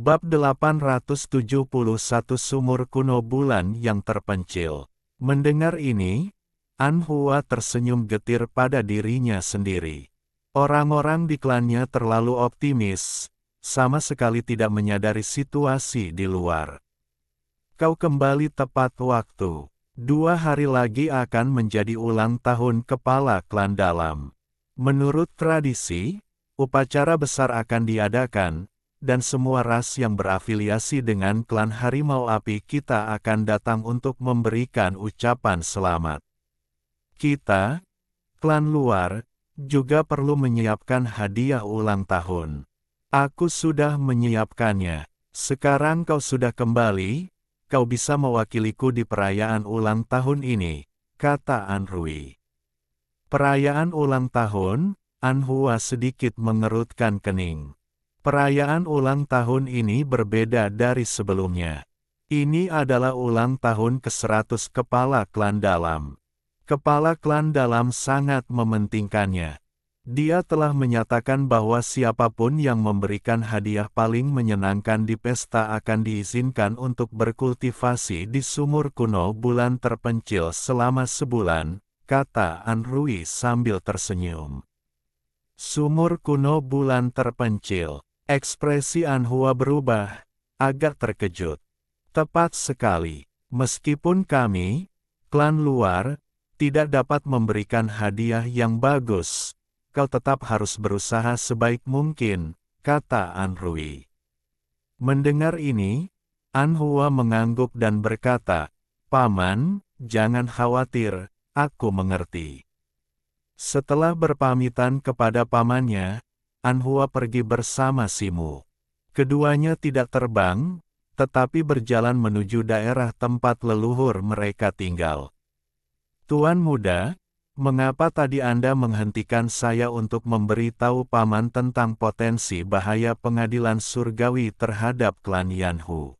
Bab 871 Sumur Kuno Bulan yang Terpencil. Mendengar ini, Anhua tersenyum getir pada dirinya sendiri. Orang-orang di klannya terlalu optimis, sama sekali tidak menyadari situasi di luar. Kau kembali tepat waktu. 2 hari lagi akan menjadi ulang tahun kepala klan dalam. Menurut tradisi, upacara besar akan diadakan, dan semua ras yang berafiliasi dengan klan Harimau Api kita akan datang untuk memberikan ucapan selamat. Kita, klan luar, juga perlu menyiapkan hadiah ulang tahun. Aku sudah menyiapkannya. Sekarang kau sudah kembali, kau bisa mewakiliku di perayaan ulang tahun ini, kata Anhui. Perayaan ulang tahun, Anhua sedikit mengerutkan kening. Perayaan ulang tahun ini berbeda dari sebelumnya. Ini adalah ulang tahun ke-100 kepala klan dalam. Kepala klan dalam sangat mementingkannya. Dia telah menyatakan bahwa siapapun yang memberikan hadiah paling menyenangkan di pesta akan diizinkan untuk berkultivasi di sumur kuno bulan terpencil selama sebulan, kata Anhui sambil tersenyum. Sumur kuno bulan terpencil. Ekspresi Anhua berubah, agak terkejut. Tepat sekali, meskipun kami, klan luar, tidak dapat memberikan hadiah yang bagus, kau tetap harus berusaha sebaik mungkin, kata Anhui. Mendengar ini, Anhua mengangguk dan berkata, Paman, jangan khawatir, aku mengerti. Setelah berpamitan kepada pamannya, Anhua pergi bersama Simu. Keduanya tidak terbang, tetapi berjalan menuju daerah tempat leluhur mereka tinggal. Tuan muda, mengapa tadi Anda menghentikan saya untuk memberitahu paman tentang potensi bahaya pengadilan surgawi terhadap klan Yanhu?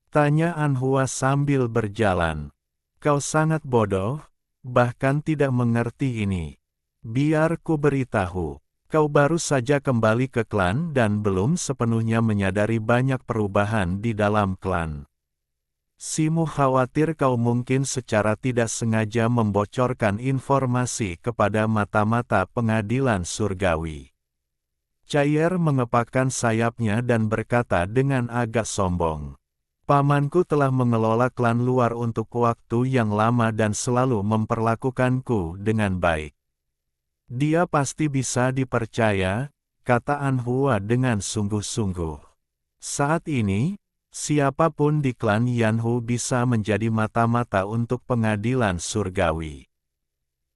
Tanya Anhua sambil berjalan. Kau sangat bodoh, bahkan tidak mengerti ini. Biar ku beritahu. Kau baru saja kembali ke klan dan belum sepenuhnya menyadari banyak perubahan di dalam klan. Simu khawatir kau mungkin secara tidak sengaja membocorkan informasi kepada mata-mata pengadilan surgawi. Cair mengepakkan sayapnya dan berkata dengan agak sombong. Pamanku telah mengelola klan luar untuk waktu yang lama dan selalu memperlakukanku dengan baik. Dia pasti bisa dipercaya, kata Anhua dengan sungguh-sungguh. Saat ini, siapapun di klan Yanhu bisa menjadi mata-mata untuk pengadilan surgawi.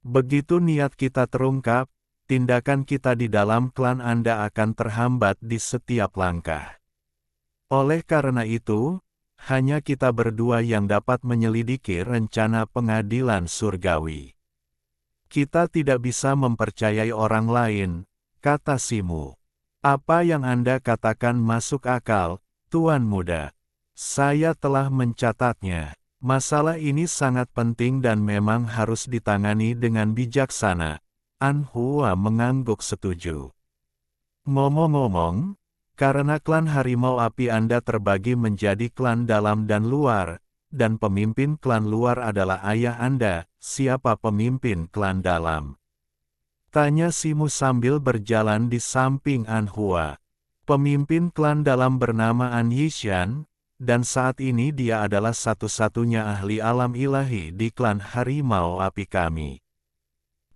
Begitu niat kita terungkap, tindakan kita di dalam klan Anda akan terhambat di setiap langkah. Oleh karena itu, hanya kita berdua yang dapat menyelidiki rencana pengadilan surgawi. Kita tidak bisa mempercayai orang lain, kata Simu. Apa yang Anda katakan masuk akal, Tuan Muda. Saya telah mencatatnya. Masalah ini sangat penting dan memang harus ditangani dengan bijaksana. Anhua mengangguk setuju. Ngomong-ngomong, karena klan Harimau Api Anda terbagi menjadi klan dalam dan luar, dan pemimpin klan luar adalah ayah Anda, siapa pemimpin klan dalam? Tanya Simu sambil berjalan di samping Anhua. Pemimpin klan dalam bernama An Yishan, dan saat ini dia adalah satu-satunya ahli alam ilahi di klan Harimau Api kami.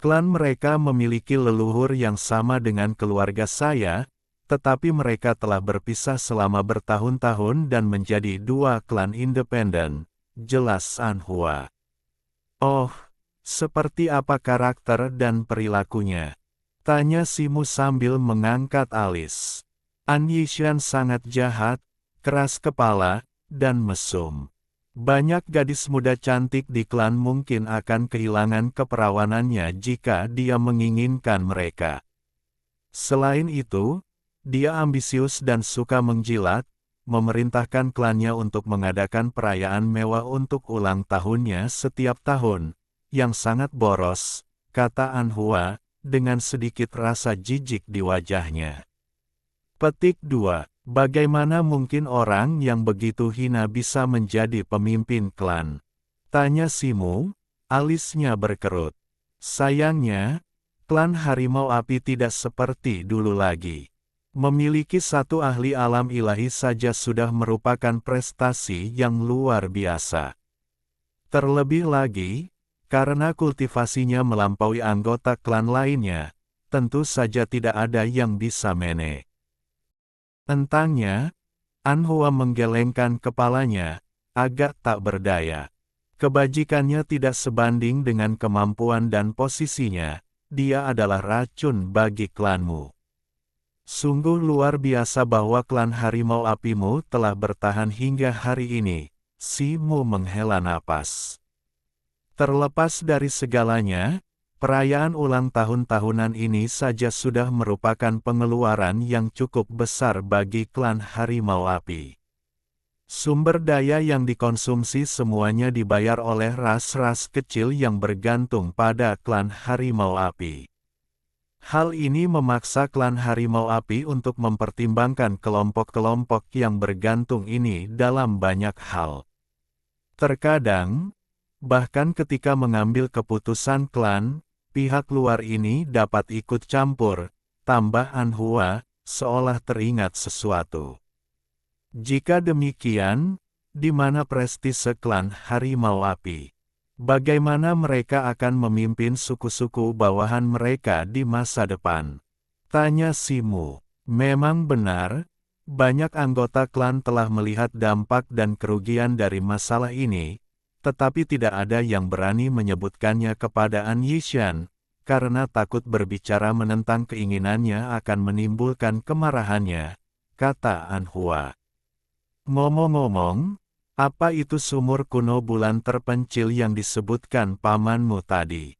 Klan mereka memiliki leluhur yang sama dengan keluarga saya, tetapi mereka telah berpisah selama bertahun-tahun dan menjadi 2 klan independen, jelas Anhua. Oh, seperti apa karakter dan perilakunya? Tanya Simu sambil mengangkat alis. An Yishan sangat jahat, keras kepala, dan mesum. Banyak gadis muda cantik di klan mungkin akan kehilangan keperawanannya jika dia menginginkan mereka. Selain itu, dia ambisius dan suka menjilat, memerintahkan klannya untuk mengadakan perayaan mewah untuk ulang tahunnya setiap tahun, yang sangat boros, kata Anhua, dengan sedikit rasa jijik di wajahnya. Petik 2. Bagaimana mungkin orang yang begitu hina bisa menjadi pemimpin klan? Tanya Simu, alisnya berkerut. Sayangnya, klan Harimau Api tidak seperti dulu lagi. Memiliki satu ahli alam ilahi saja sudah merupakan prestasi yang luar biasa. Terlebih lagi, karena kultivasinya melampaui anggota klan lainnya, tentu saja tidak ada yang bisa manage. Tentangnya, Anhua menggelengkan kepalanya, agak tak berdaya. Kebajikannya tidak sebanding dengan kemampuan dan posisinya, dia adalah racun bagi klanmu. Sungguh luar biasa bahwa klan Harimau Apimu telah bertahan hingga hari ini, Simu menghela napas. Terlepas dari segalanya, perayaan ulang tahun tahunan ini saja sudah merupakan pengeluaran yang cukup besar bagi klan Harimau Api. Sumber daya yang dikonsumsi semuanya dibayar oleh ras-ras kecil yang bergantung pada klan Harimau Api. Hal ini memaksa klan Harimau Api untuk mempertimbangkan kelompok-kelompok yang bergantung ini dalam banyak hal. Terkadang, bahkan ketika mengambil keputusan klan, pihak luar ini dapat ikut campur, tambah Anhua, seolah teringat sesuatu. Jika demikian, di mana prestise klan Harimau Api? Bagaimana mereka akan memimpin suku-suku bawahan mereka di masa depan? Tanya Simu. Memang benar, banyak anggota klan telah melihat dampak dan kerugian dari masalah ini, tetapi tidak ada yang berani menyebutkannya kepada An Yishan, karena takut berbicara menentang keinginannya akan menimbulkan kemarahannya, kata Anhua. Ngomong-ngomong, apa itu sumur kuno bulan terpencil yang disebutkan pamanmu tadi?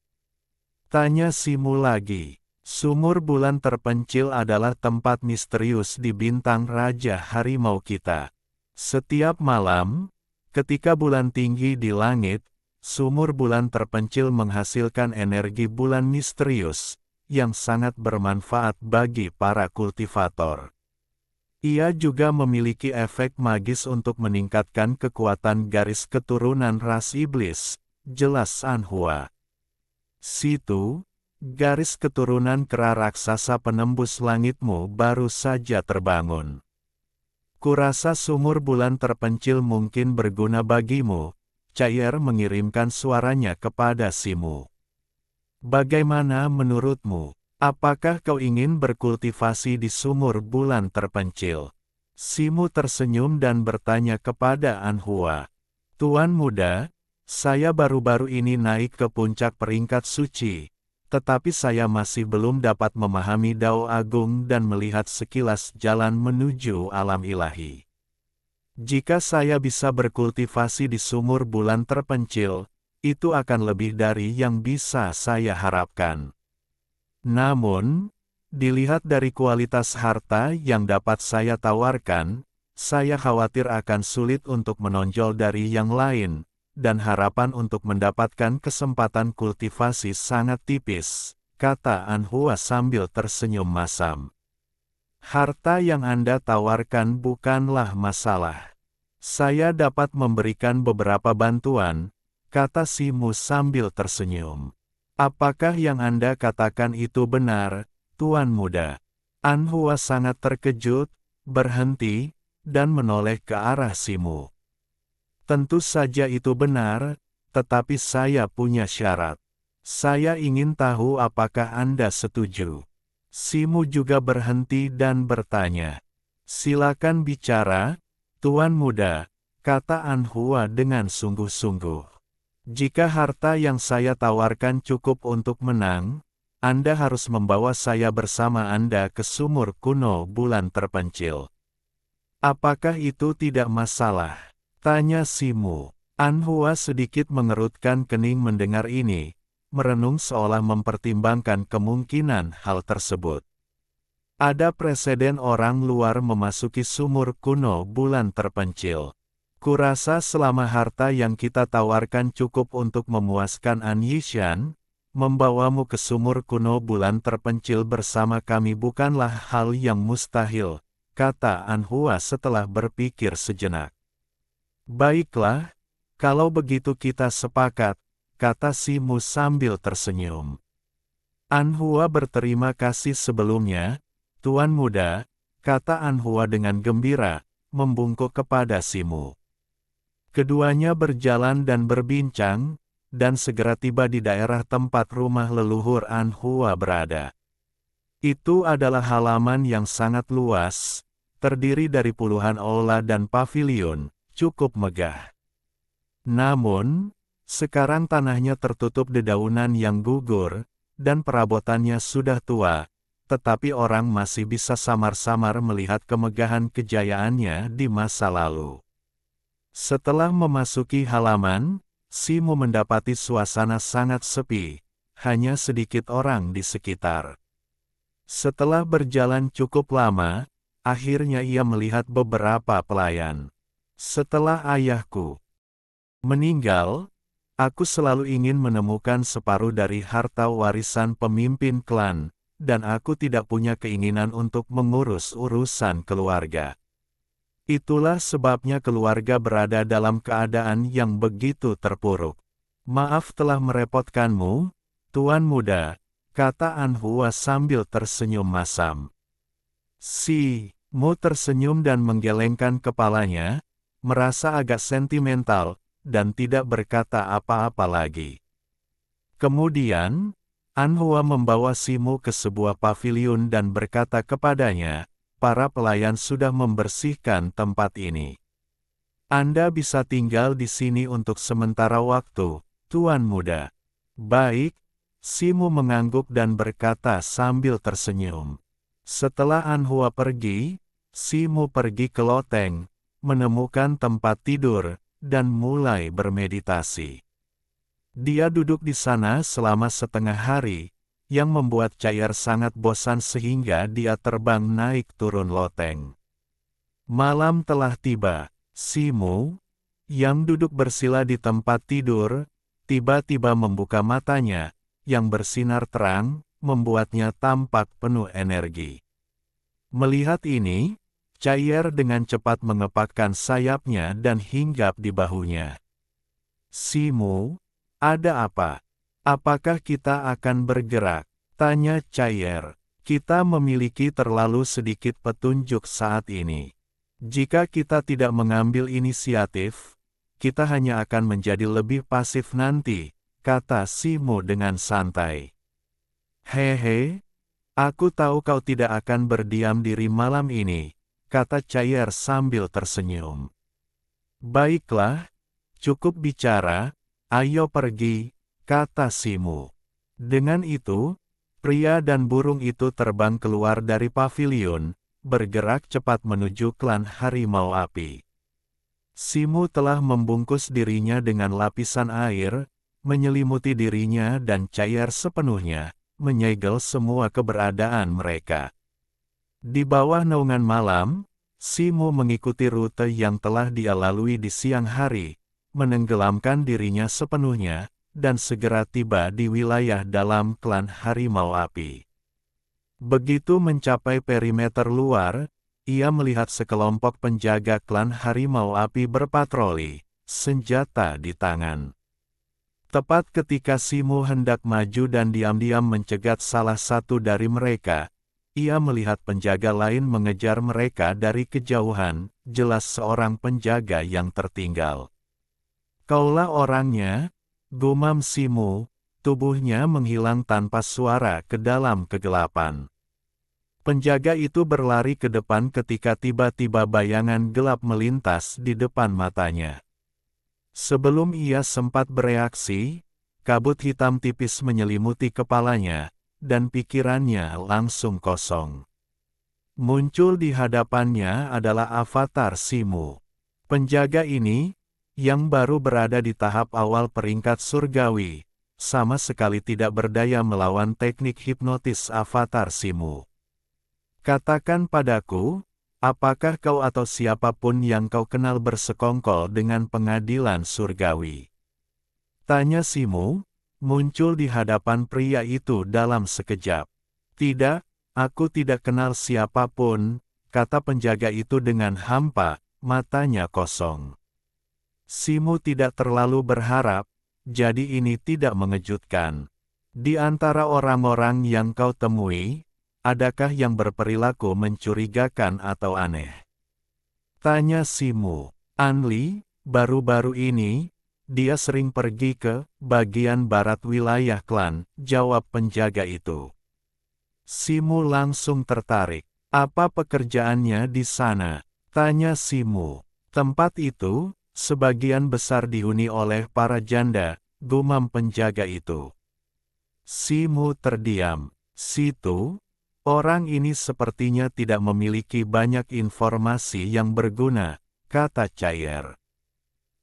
Tanya Simu lagi. Sumur bulan terpencil adalah tempat misterius di bintang Raja Harimau kita. Setiap malam, ketika bulan tinggi di langit, sumur bulan terpencil menghasilkan energi bulan misterius, yang sangat bermanfaat bagi para kultivator. Ia juga memiliki efek magis untuk meningkatkan kekuatan garis keturunan ras iblis, jelas Anhua. Situ, garis keturunan kera raksasa penembus langitmu baru saja terbangun. Kurasa sumur bulan terpencil mungkin berguna bagimu, Cair mengirimkan suaranya kepada Simu. Bagaimana menurutmu? Apakah kau ingin berkultivasi di sumur bulan terpencil? Simu tersenyum dan bertanya kepada Anhua. Tuan muda, saya baru-baru ini naik ke puncak peringkat suci, tetapi saya masih belum dapat memahami Dao Agung dan melihat sekilas jalan menuju alam ilahi. Jika saya bisa berkultivasi di sumur bulan terpencil, itu akan lebih dari yang bisa saya harapkan. Namun, dilihat dari kualitas harta yang dapat saya tawarkan, saya khawatir akan sulit untuk menonjol dari yang lain, dan harapan untuk mendapatkan kesempatan kultivasi sangat tipis, kata Anhua sambil tersenyum masam. Harta yang Anda tawarkan bukanlah masalah. Saya dapat memberikan beberapa bantuan, kata Simu sambil tersenyum. Apakah yang Anda katakan itu benar, Tuan Muda? Anhua sangat terkejut, berhenti, dan menoleh ke arah Simu. Tentu saja itu benar, tetapi saya punya syarat. Saya ingin tahu apakah Anda setuju. Simu juga berhenti dan bertanya. Silakan bicara, Tuan Muda, kata Anhua dengan sungguh-sungguh. Jika harta yang saya tawarkan cukup untuk menang, Anda harus membawa saya bersama Anda ke sumur kuno bulan terpencil. Apakah itu tidak masalah? Tanya Simu. Anhua sedikit mengerutkan kening mendengar ini, merenung seolah mempertimbangkan kemungkinan hal tersebut. Ada preseden orang luar memasuki sumur kuno bulan terpencil. Kurasa selama harta yang kita tawarkan cukup untuk memuaskan An Yishan, membawamu ke sumur kuno bulan terpencil bersama kami bukanlah hal yang mustahil, kata Anhua setelah berpikir sejenak. Baiklah, kalau begitu kita sepakat, kata Simu sambil tersenyum. Anhua berterima kasih sebelumnya, Tuan Muda, kata Anhua dengan gembira, membungkuk kepada Simu. Keduanya berjalan dan berbincang, dan segera tiba di daerah tempat rumah leluhur Anhua berada. Itu adalah halaman yang sangat luas, terdiri dari puluhan aula dan pavilion, cukup megah. Namun, sekarang tanahnya tertutup dedaunan yang gugur, dan perabotannya sudah tua, tetapi orang masih bisa samar-samar melihat kemegahan kejayaannya di masa lalu. Setelah memasuki halaman, Simu mendapati suasana sangat sepi, hanya sedikit orang di sekitar. Setelah berjalan cukup lama, akhirnya ia melihat beberapa pelayan. Setelah ayahku meninggal, aku selalu ingin menemukan separuh dari harta warisan pemimpin klan, dan aku tidak punya keinginan untuk mengurus urusan keluarga. Itulah sebabnya keluarga berada dalam keadaan yang begitu terpuruk. Maaf telah merepotkanmu, Tuan Muda, kata Anhua sambil tersenyum masam. Simu tersenyum dan menggelengkan kepalanya, merasa agak sentimental, dan tidak berkata apa-apa lagi. Kemudian, Anhua membawa Simu ke sebuah pavilion dan berkata kepadanya, para pelayan sudah membersihkan tempat ini. Anda bisa tinggal di sini untuk sementara waktu, Tuan Muda. Baik, Simu mengangguk dan berkata sambil tersenyum. Setelah Anhua pergi, Simu pergi ke loteng, menemukan tempat tidur, dan mulai bermeditasi. Dia duduk di sana selama setengah hari, yang membuat Cair sangat bosan sehingga dia terbang naik turun loteng. Malam telah tiba. Simu, yang duduk bersila di tempat tidur, tiba-tiba membuka matanya, yang bersinar terang, membuatnya tampak penuh energi. Melihat ini, Cair dengan cepat mengepakkan sayapnya dan hinggap di bahunya. Simu, ada apa? Apakah kita akan bergerak? Tanya Cair. Kita memiliki terlalu sedikit petunjuk saat ini. Jika kita tidak mengambil inisiatif, kita hanya akan menjadi lebih pasif nanti, kata Simu dengan santai. Hehe, aku tahu kau tidak akan berdiam diri malam ini, kata Cair sambil tersenyum. Baiklah, cukup bicara, ayo pergi, kata Simu. Dengan itu, pria dan burung itu terbang keluar dari pavilion, bergerak cepat menuju klan Harimau Api. Simu telah membungkus dirinya dengan lapisan air, menyelimuti dirinya dan Cair sepenuhnya, menyegel semua keberadaan mereka. Di bawah naungan malam, Simu mengikuti rute yang telah dia lalui di siang hari, menenggelamkan dirinya sepenuhnya, dan segera tiba di wilayah dalam klan Harimau Api. Begitu mencapai perimeter luar, ia melihat sekelompok penjaga klan Harimau Api berpatroli, senjata di tangan. Tepat ketika Simu hendak maju dan diam-diam mencegat salah satu dari mereka, ia melihat penjaga lain mengejar mereka dari kejauhan, jelas seorang penjaga yang tertinggal. Kaulah orangnya, gumam Simu, tubuhnya menghilang tanpa suara ke dalam kegelapan. Penjaga itu berlari ke depan ketika tiba-tiba bayangan gelap melintas di depan matanya. Sebelum ia sempat bereaksi, kabut hitam tipis menyelimuti kepalanya, dan pikirannya langsung kosong. Muncul di hadapannya adalah avatar Simu. Penjaga ini, yang baru berada di tahap awal peringkat surgawi, sama sekali tidak berdaya melawan teknik hipnotis avatar Simu. Katakan padaku, apakah kau atau siapapun yang kau kenal bersekongkol dengan pengadilan surgawi? Tanya Simu, muncul di hadapan pria itu dalam sekejap. Tidak, aku tidak kenal siapapun, kata penjaga itu dengan hampa, matanya kosong. Simu tidak terlalu berharap, jadi ini tidak mengejutkan. Di antara orang-orang yang kau temui, adakah yang berperilaku mencurigakan atau aneh? Tanya Simu. Anli, baru-baru ini, dia sering pergi ke bagian barat wilayah klan, jawab penjaga itu. Simu langsung tertarik. Apa pekerjaannya di sana? Tanya Simu. Tempat itu, sebagian besar dihuni oleh para janda, gumam penjaga itu. Simu terdiam. Situ, orang ini sepertinya tidak memiliki banyak informasi yang berguna, kata Cair.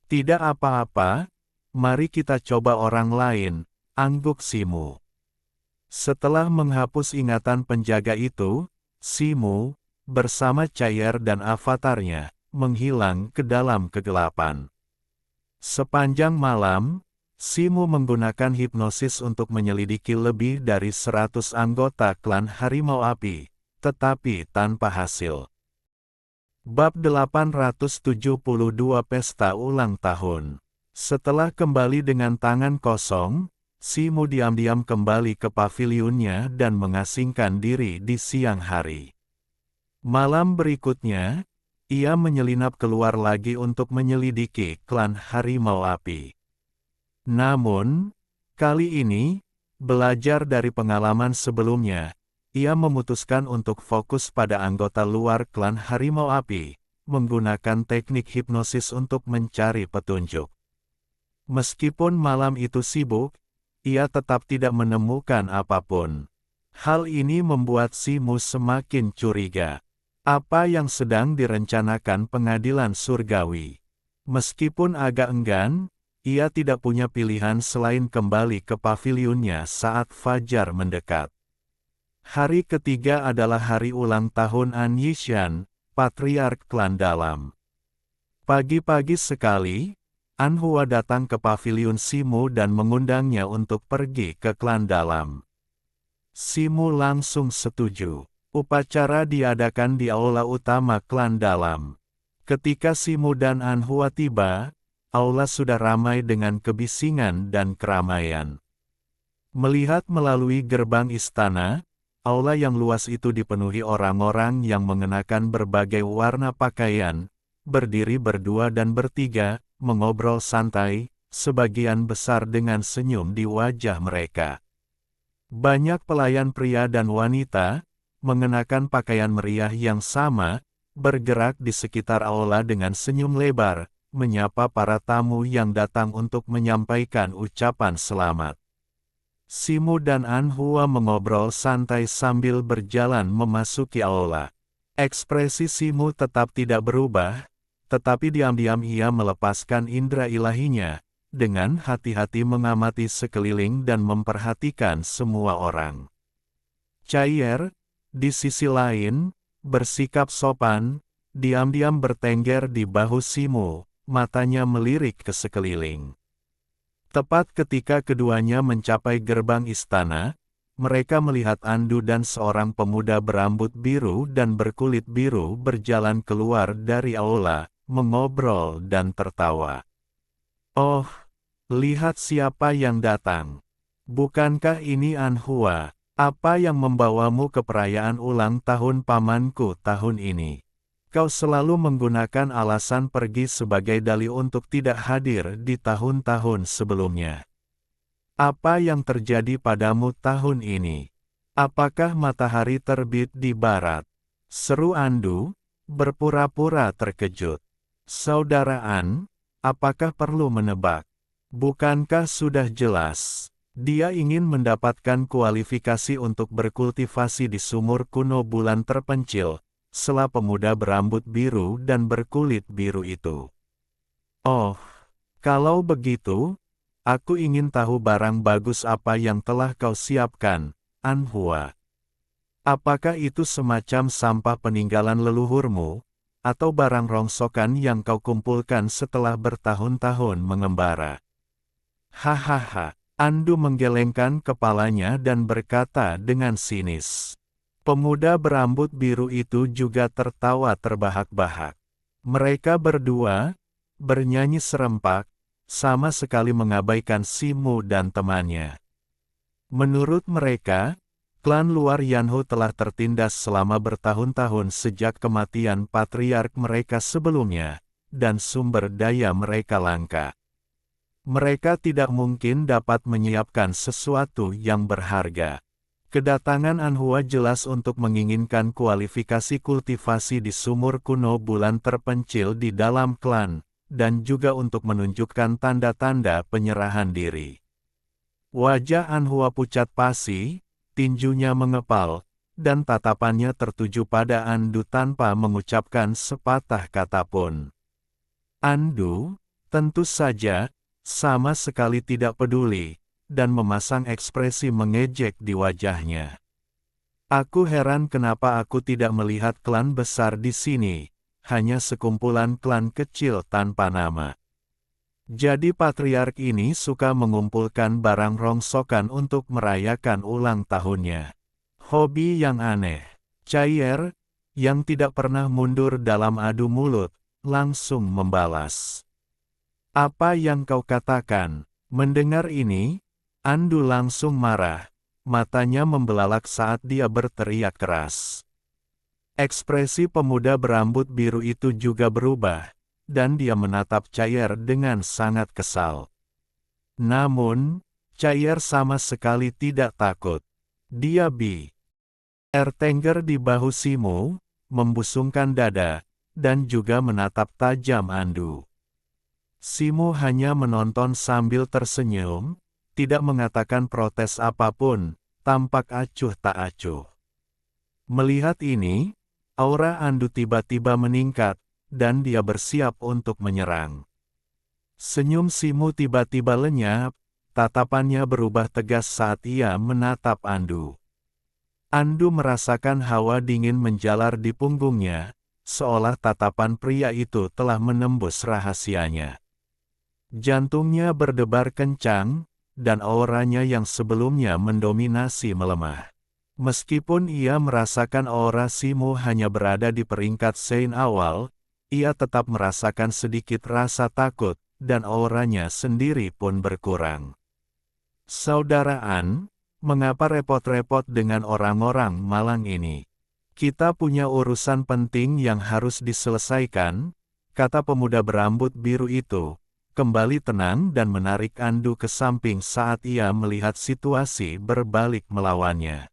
Tidak apa-apa, mari kita coba orang lain, angguk Simu. Setelah menghapus ingatan penjaga itu, Simu, bersama Cair dan avatarnya, menghilang ke dalam kegelapan. Sepanjang malam, Simu menggunakan hipnosis untuk menyelidiki lebih dari 100 anggota klan Harimau Api, tetapi tanpa hasil. Bab 872 Pesta Ulang Tahun. Setelah kembali dengan tangan kosong, Simu diam-diam kembali ke pavilionnya dan mengasingkan diri di siang hari. Malam berikutnya, ia menyelinap keluar lagi untuk menyelidiki klan Harimau Api. Namun, kali ini, belajar dari pengalaman sebelumnya, ia memutuskan untuk fokus pada anggota luar klan Harimau Api, menggunakan teknik hipnosis untuk mencari petunjuk. Meskipun malam itu sibuk, ia tetap tidak menemukan apapun. Hal ini membuat Simu semakin curiga. Apa yang sedang direncanakan pengadilan surgawi? Meskipun agak enggan, ia tidak punya pilihan selain kembali ke pavilionnya saat fajar mendekat. Hari ketiga adalah hari ulang tahun An Yishan, patriark klan dalam. Pagi-pagi sekali, An Hua datang ke pavilion Simu dan mengundangnya untuk pergi ke klan dalam. Simu langsung setuju. Upacara diadakan di aula utama klan dalam. Ketika Simu dan An Hua tiba, aula sudah ramai dengan kebisingan dan keramaian. Melihat melalui gerbang istana, aula yang luas itu dipenuhi orang-orang yang mengenakan berbagai warna pakaian, berdiri berdua dan bertiga, mengobrol santai, sebagian besar dengan senyum di wajah mereka. Banyak pelayan pria dan wanita, mengenakan pakaian meriah yang sama, bergerak di sekitar aula dengan senyum lebar, menyapa para tamu yang datang untuk menyampaikan ucapan selamat. Simu dan An Hua mengobrol santai sambil berjalan memasuki aula. Ekspresi Simu tetap tidak berubah, tetapi diam-diam ia melepaskan indera ilahinya, dengan hati-hati mengamati sekeliling dan memperhatikan semua orang. Cair, di sisi lain, bersikap sopan, diam-diam bertengger di bahu Simu, matanya melirik ke sekeliling. Tepat ketika keduanya mencapai gerbang istana, mereka melihat Andu dan seorang pemuda berambut biru dan berkulit biru berjalan keluar dari aula, mengobrol dan tertawa. Oh, lihat siapa yang datang. Bukankah ini An Hua? Apa yang membawamu ke perayaan ulang tahun pamanku tahun ini? Kau selalu menggunakan alasan pergi sebagai dalih untuk tidak hadir di tahun-tahun sebelumnya. Apa yang terjadi padamu tahun ini? Apakah matahari terbit di barat? Seru Andu, berpura-pura terkejut. Saudara An, apakah perlu menebak? Bukankah sudah jelas? Dia ingin mendapatkan kualifikasi untuk berkultivasi di sumur kuno bulan terpencil, sela pemuda berambut biru dan berkulit biru itu. Oh, kalau begitu, aku ingin tahu barang bagus apa yang telah kau siapkan, An Hua. Apakah itu semacam sampah peninggalan leluhurmu, atau barang rongsokan yang kau kumpulkan setelah bertahun-tahun mengembara? Hahaha. Andu menggelengkan kepalanya dan berkata dengan sinis. Pemuda berambut biru itu juga tertawa terbahak-bahak. Mereka berdua bernyanyi serempak, sama sekali mengabaikan Simu dan temannya. Menurut mereka, klan luar Yanhu telah tertindas selama bertahun-tahun sejak kematian patriark mereka sebelumnya, dan sumber daya mereka langka. Mereka tidak mungkin dapat menyiapkan sesuatu yang berharga. Kedatangan Anhua jelas untuk menginginkan kualifikasi kultivasi di sumur kuno bulan terpencil di dalam klan, dan juga untuk menunjukkan tanda-tanda penyerahan diri. Wajah Anhua pucat pasi, tinjunya mengepal, dan tatapannya tertuju pada Andu tanpa mengucapkan sepatah kata pun. Andu, tentu saja, sama sekali tidak peduli, dan memasang ekspresi mengejek di wajahnya. Aku heran kenapa aku tidak melihat klan besar di sini, hanya sekumpulan klan kecil tanpa nama. Jadi patriark ini suka mengumpulkan barang rongsokan untuk merayakan ulang tahunnya. Hobi yang aneh. Cair, yang tidak pernah mundur dalam adu mulut, langsung membalas. Apa yang kau katakan? Mendengar ini, Andu langsung marah, matanya membelalak saat dia berteriak keras. Ekspresi pemuda berambut biru itu juga berubah, dan dia menatap Cair dengan sangat kesal. Namun, Cair sama sekali tidak takut. Dia bertengger di bahu Simu, membusungkan dada, dan juga menatap tajam Andu. Simu hanya menonton sambil tersenyum, tidak mengatakan protes apapun, tampak acuh tak acuh. Melihat ini, aura Andu tiba-tiba meningkat, dan dia bersiap untuk menyerang. Senyum Simu tiba-tiba lenyap, tatapannya berubah tegas saat ia menatap Andu. Andu merasakan hawa dingin menjalar di punggungnya, seolah tatapan pria itu telah menembus rahasianya. Jantungnya berdebar kencang, dan auranya yang sebelumnya mendominasi melemah. Meskipun ia merasakan aura Simu hanya berada di peringkat sein awal, ia tetap merasakan sedikit rasa takut, dan auranya sendiri pun berkurang. Saudaraan, mengapa repot-repot dengan orang-orang malang ini? Kita punya urusan penting yang harus diselesaikan, kata pemuda berambut biru itu, kembali tenang dan menarik Andu ke samping saat ia melihat situasi berbalik melawannya.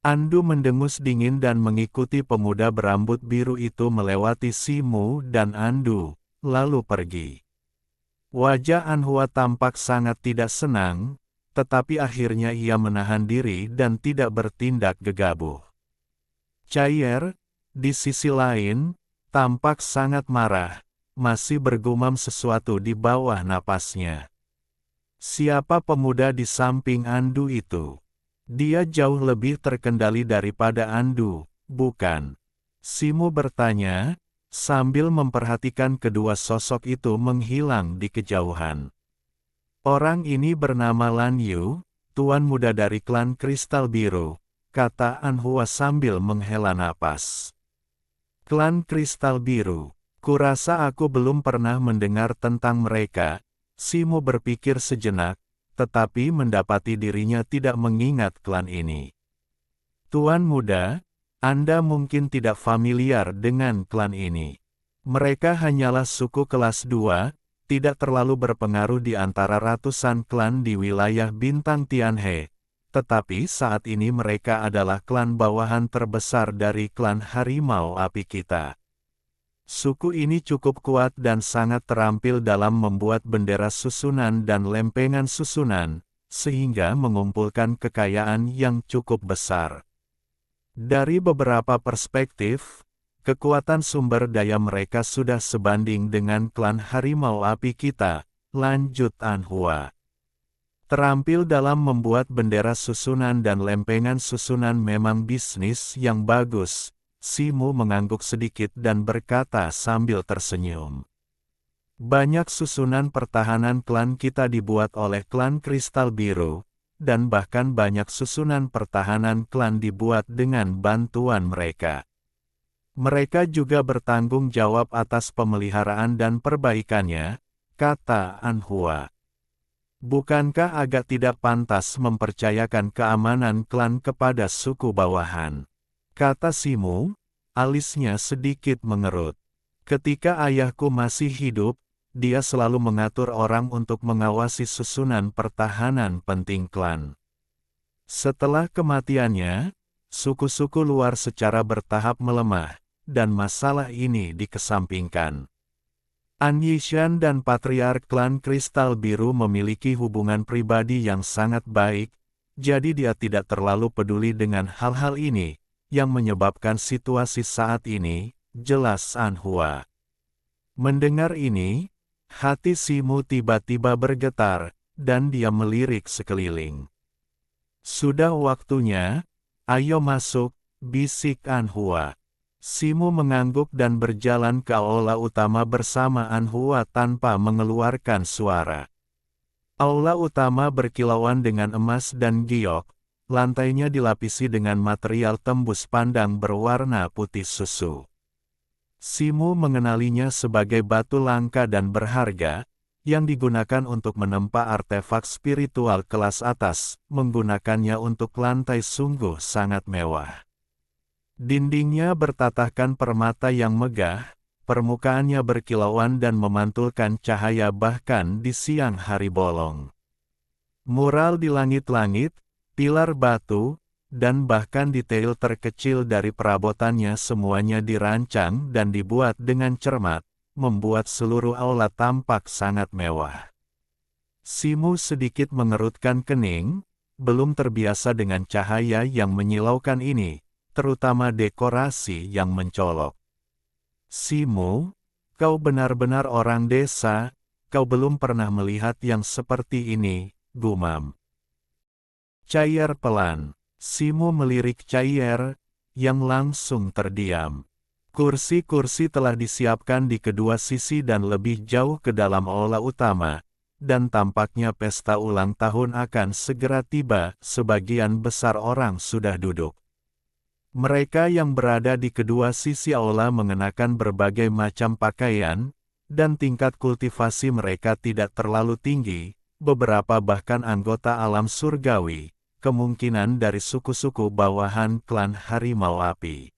Andu mendengus dingin dan mengikuti pemuda berambut biru itu melewati Simu dan Andu, lalu pergi. Wajah Anhua tampak sangat tidak senang, tetapi akhirnya ia menahan diri dan tidak bertindak gegabah. Cair, di sisi lain, tampak sangat marah, masih bergumam sesuatu di bawah napasnya. Siapa pemuda di samping Andu itu? Dia jauh lebih terkendali daripada Andu, bukan? Simu bertanya, sambil memperhatikan kedua sosok itu menghilang di kejauhan. Orang ini bernama Lan Yu, tuan muda dari klan Kristal Biru, kata Anhua sambil menghela napas. Klan Kristal Biru. Kurasa aku belum pernah mendengar tentang mereka. Simu berpikir sejenak, tetapi mendapati dirinya tidak mengingat klan ini. Tuan muda, Anda mungkin tidak familiar dengan klan ini. Mereka hanyalah suku kelas 2, tidak terlalu berpengaruh di antara ratusan klan di wilayah Bintang Tianhe, tetapi saat ini mereka adalah klan bawahan terbesar dari klan Harimau Api kita. Suku ini cukup kuat dan sangat terampil dalam membuat bendera susunan dan lempengan susunan, sehingga mengumpulkan kekayaan yang cukup besar. Dari beberapa perspektif, kekuatan sumber daya mereka sudah sebanding dengan klan Harimau Api kita, lanjut Anhua. Terampil dalam membuat bendera susunan dan lempengan susunan memang bisnis yang bagus. Simu mengangguk sedikit dan berkata sambil tersenyum. Banyak susunan pertahanan klan kita dibuat oleh klan Kristal Biru, dan bahkan banyak susunan pertahanan klan dibuat dengan bantuan mereka. Mereka juga bertanggung jawab atas pemeliharaan dan perbaikannya, kata Anhua. Bukankah agak tidak pantas mempercayakan keamanan klan kepada suku bawahan? Kata Simu, alisnya sedikit mengerut. Ketika ayahku masih hidup, dia selalu mengatur orang untuk mengawasi susunan pertahanan penting klan. Setelah kematiannya, suku-suku luar secara bertahap melemah, dan masalah ini dikesampingkan. An Yishan dan Patriark klan Kristal Biru memiliki hubungan pribadi yang sangat baik, jadi dia tidak terlalu peduli dengan hal-hal ini, yang menyebabkan situasi saat ini, jelas Anhua. Mendengar ini, hati Simu tiba-tiba bergetar, dan dia melirik sekeliling. Sudah waktunya, ayo masuk, bisik Anhua. Simu mengangguk dan berjalan ke aula utama bersama Anhua tanpa mengeluarkan suara. Aula utama berkilauan dengan emas dan giok, lantainya dilapisi dengan material tembus pandang berwarna putih susu. Simu mengenalinya sebagai batu langka dan berharga, yang digunakan untuk menempa artefak spiritual kelas atas, menggunakannya untuk lantai sungguh sangat mewah. Dindingnya bertatahkan permata yang megah, permukaannya berkilauan dan memantulkan cahaya bahkan di siang hari bolong. Mural di langit-langit, pilar batu, dan bahkan detail terkecil dari perabotannya semuanya dirancang dan dibuat dengan cermat, membuat seluruh aula tampak sangat mewah. Simu sedikit mengerutkan kening, belum terbiasa dengan cahaya yang menyilaukan ini, terutama dekorasi yang mencolok. Simu, kau benar-benar orang desa, kau belum pernah melihat yang seperti ini, gumam. Cair pelan. Simu melirik Cair, yang langsung terdiam. Kursi-kursi telah disiapkan di kedua sisi dan lebih jauh ke dalam aula utama, dan tampaknya pesta ulang tahun akan segera tiba, sebagian besar orang sudah duduk. Mereka yang berada di kedua sisi aula mengenakan berbagai macam pakaian, dan tingkat kultivasi mereka tidak terlalu tinggi, beberapa bahkan anggota alam surgawi, kemungkinan dari suku-suku bawahan klan Harimau Api.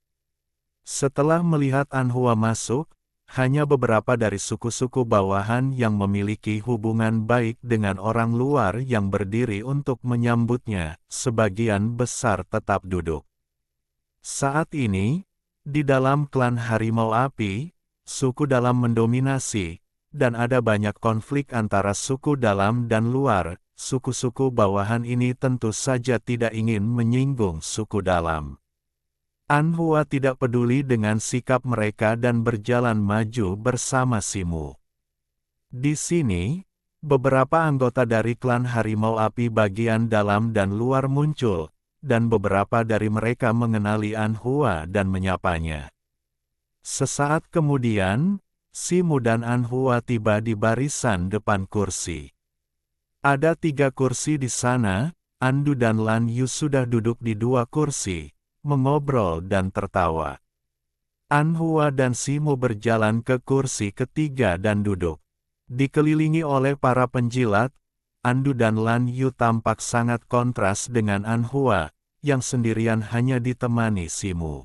Setelah melihat Anhua masuk, hanya beberapa dari suku-suku bawahan yang memiliki hubungan baik dengan orang luar yang berdiri untuk menyambutnya, sebagian besar tetap duduk. Saat ini, di dalam klan Harimau Api, suku dalam mendominasi, dan ada banyak konflik antara suku dalam dan luar. Suku-suku bawahan ini tentu saja tidak ingin menyinggung suku dalam. Anhua tidak peduli dengan sikap mereka dan berjalan maju bersama Simu. Di sini, beberapa anggota dari klan Harimau Api bagian dalam dan luar muncul, dan beberapa dari mereka mengenali Anhua dan menyapanya. Sesaat kemudian, Simu dan Anhua tiba di barisan depan kursi. Ada 3 kursi di sana, Andu dan Lan Yu sudah duduk di 2 kursi, mengobrol dan tertawa. Anhua dan Simu berjalan ke kursi ketiga dan duduk. Dikelilingi oleh para penjilat, Andu dan Lan Yu tampak sangat kontras dengan Anhua, yang sendirian hanya ditemani Simu.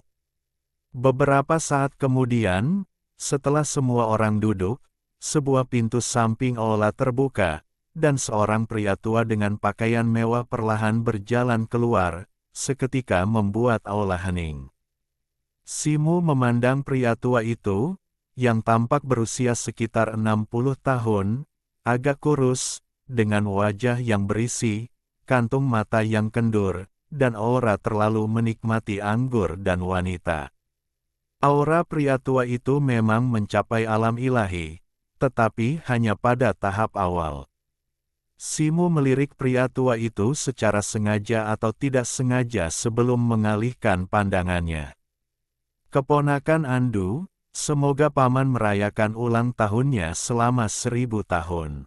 Beberapa saat kemudian, setelah semua orang duduk, sebuah pintu samping aula terbuka, dan seorang pria tua dengan pakaian mewah perlahan berjalan keluar, seketika membuat aula hening. Simu memandang pria tua itu, yang tampak berusia sekitar 60 tahun, agak kurus, dengan wajah yang berisi, kantung mata yang kendur, dan aura terlalu menikmati anggur dan wanita. Aura pria tua itu memang mencapai alam ilahi, tetapi hanya pada tahap awal. Simu melirik pria tua itu secara sengaja atau tidak sengaja sebelum mengalihkan pandangannya. Keponakan Andu, semoga paman merayakan ulang tahunnya selama 1000 tahun.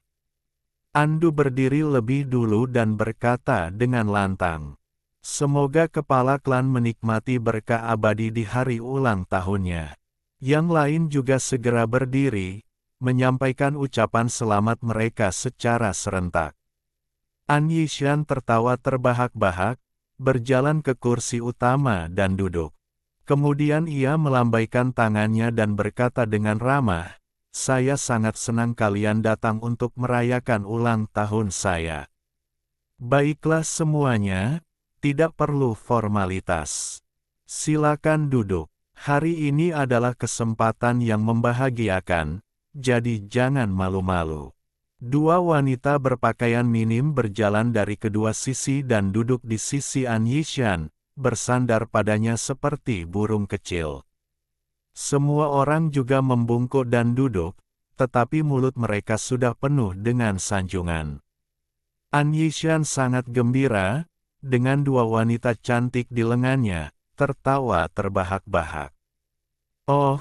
Andu berdiri lebih dulu dan berkata dengan lantang, "Semoga kepala klan menikmati berkah abadi di hari ulang tahunnya." Yang lain juga segera berdiri, menyampaikan ucapan selamat mereka secara serentak. An Yishan tertawa terbahak-bahak, berjalan ke kursi utama dan duduk. Kemudian ia melambaikan tangannya dan berkata dengan ramah, "Saya sangat senang kalian datang untuk merayakan ulang tahun saya. Baiklah semuanya, tidak perlu formalitas. Silakan duduk. Hari ini adalah kesempatan yang membahagiakan, jadi jangan malu-malu." Dua wanita berpakaian minim berjalan dari kedua sisi dan duduk di sisi An Yishan, bersandar padanya seperti burung kecil. Semua orang juga membungkuk dan duduk, tetapi mulut mereka sudah penuh dengan sanjungan. An Yishan sangat gembira, dengan dua wanita cantik di lengannya, tertawa terbahak-bahak. "Oh,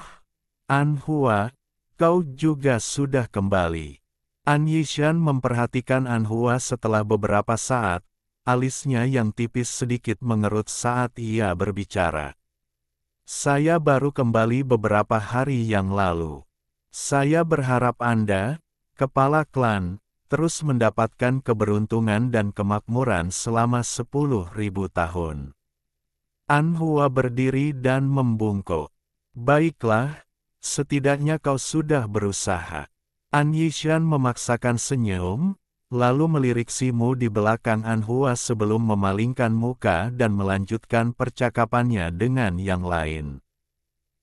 An Hua, kau juga sudah kembali." An Yishan memperhatikan An Hua setelah beberapa saat, alisnya yang tipis sedikit mengerut saat ia berbicara. "Saya baru kembali beberapa hari yang lalu. Saya berharap Anda, kepala klan, terus mendapatkan keberuntungan dan kemakmuran selama 10.000 tahun." An Hua berdiri dan membungkuk. "Baiklah, setidaknya kau sudah berusaha." An Yishan memaksakan senyum, lalu melirik Simu di belakang An Hua sebelum memalingkan muka dan melanjutkan percakapannya dengan yang lain.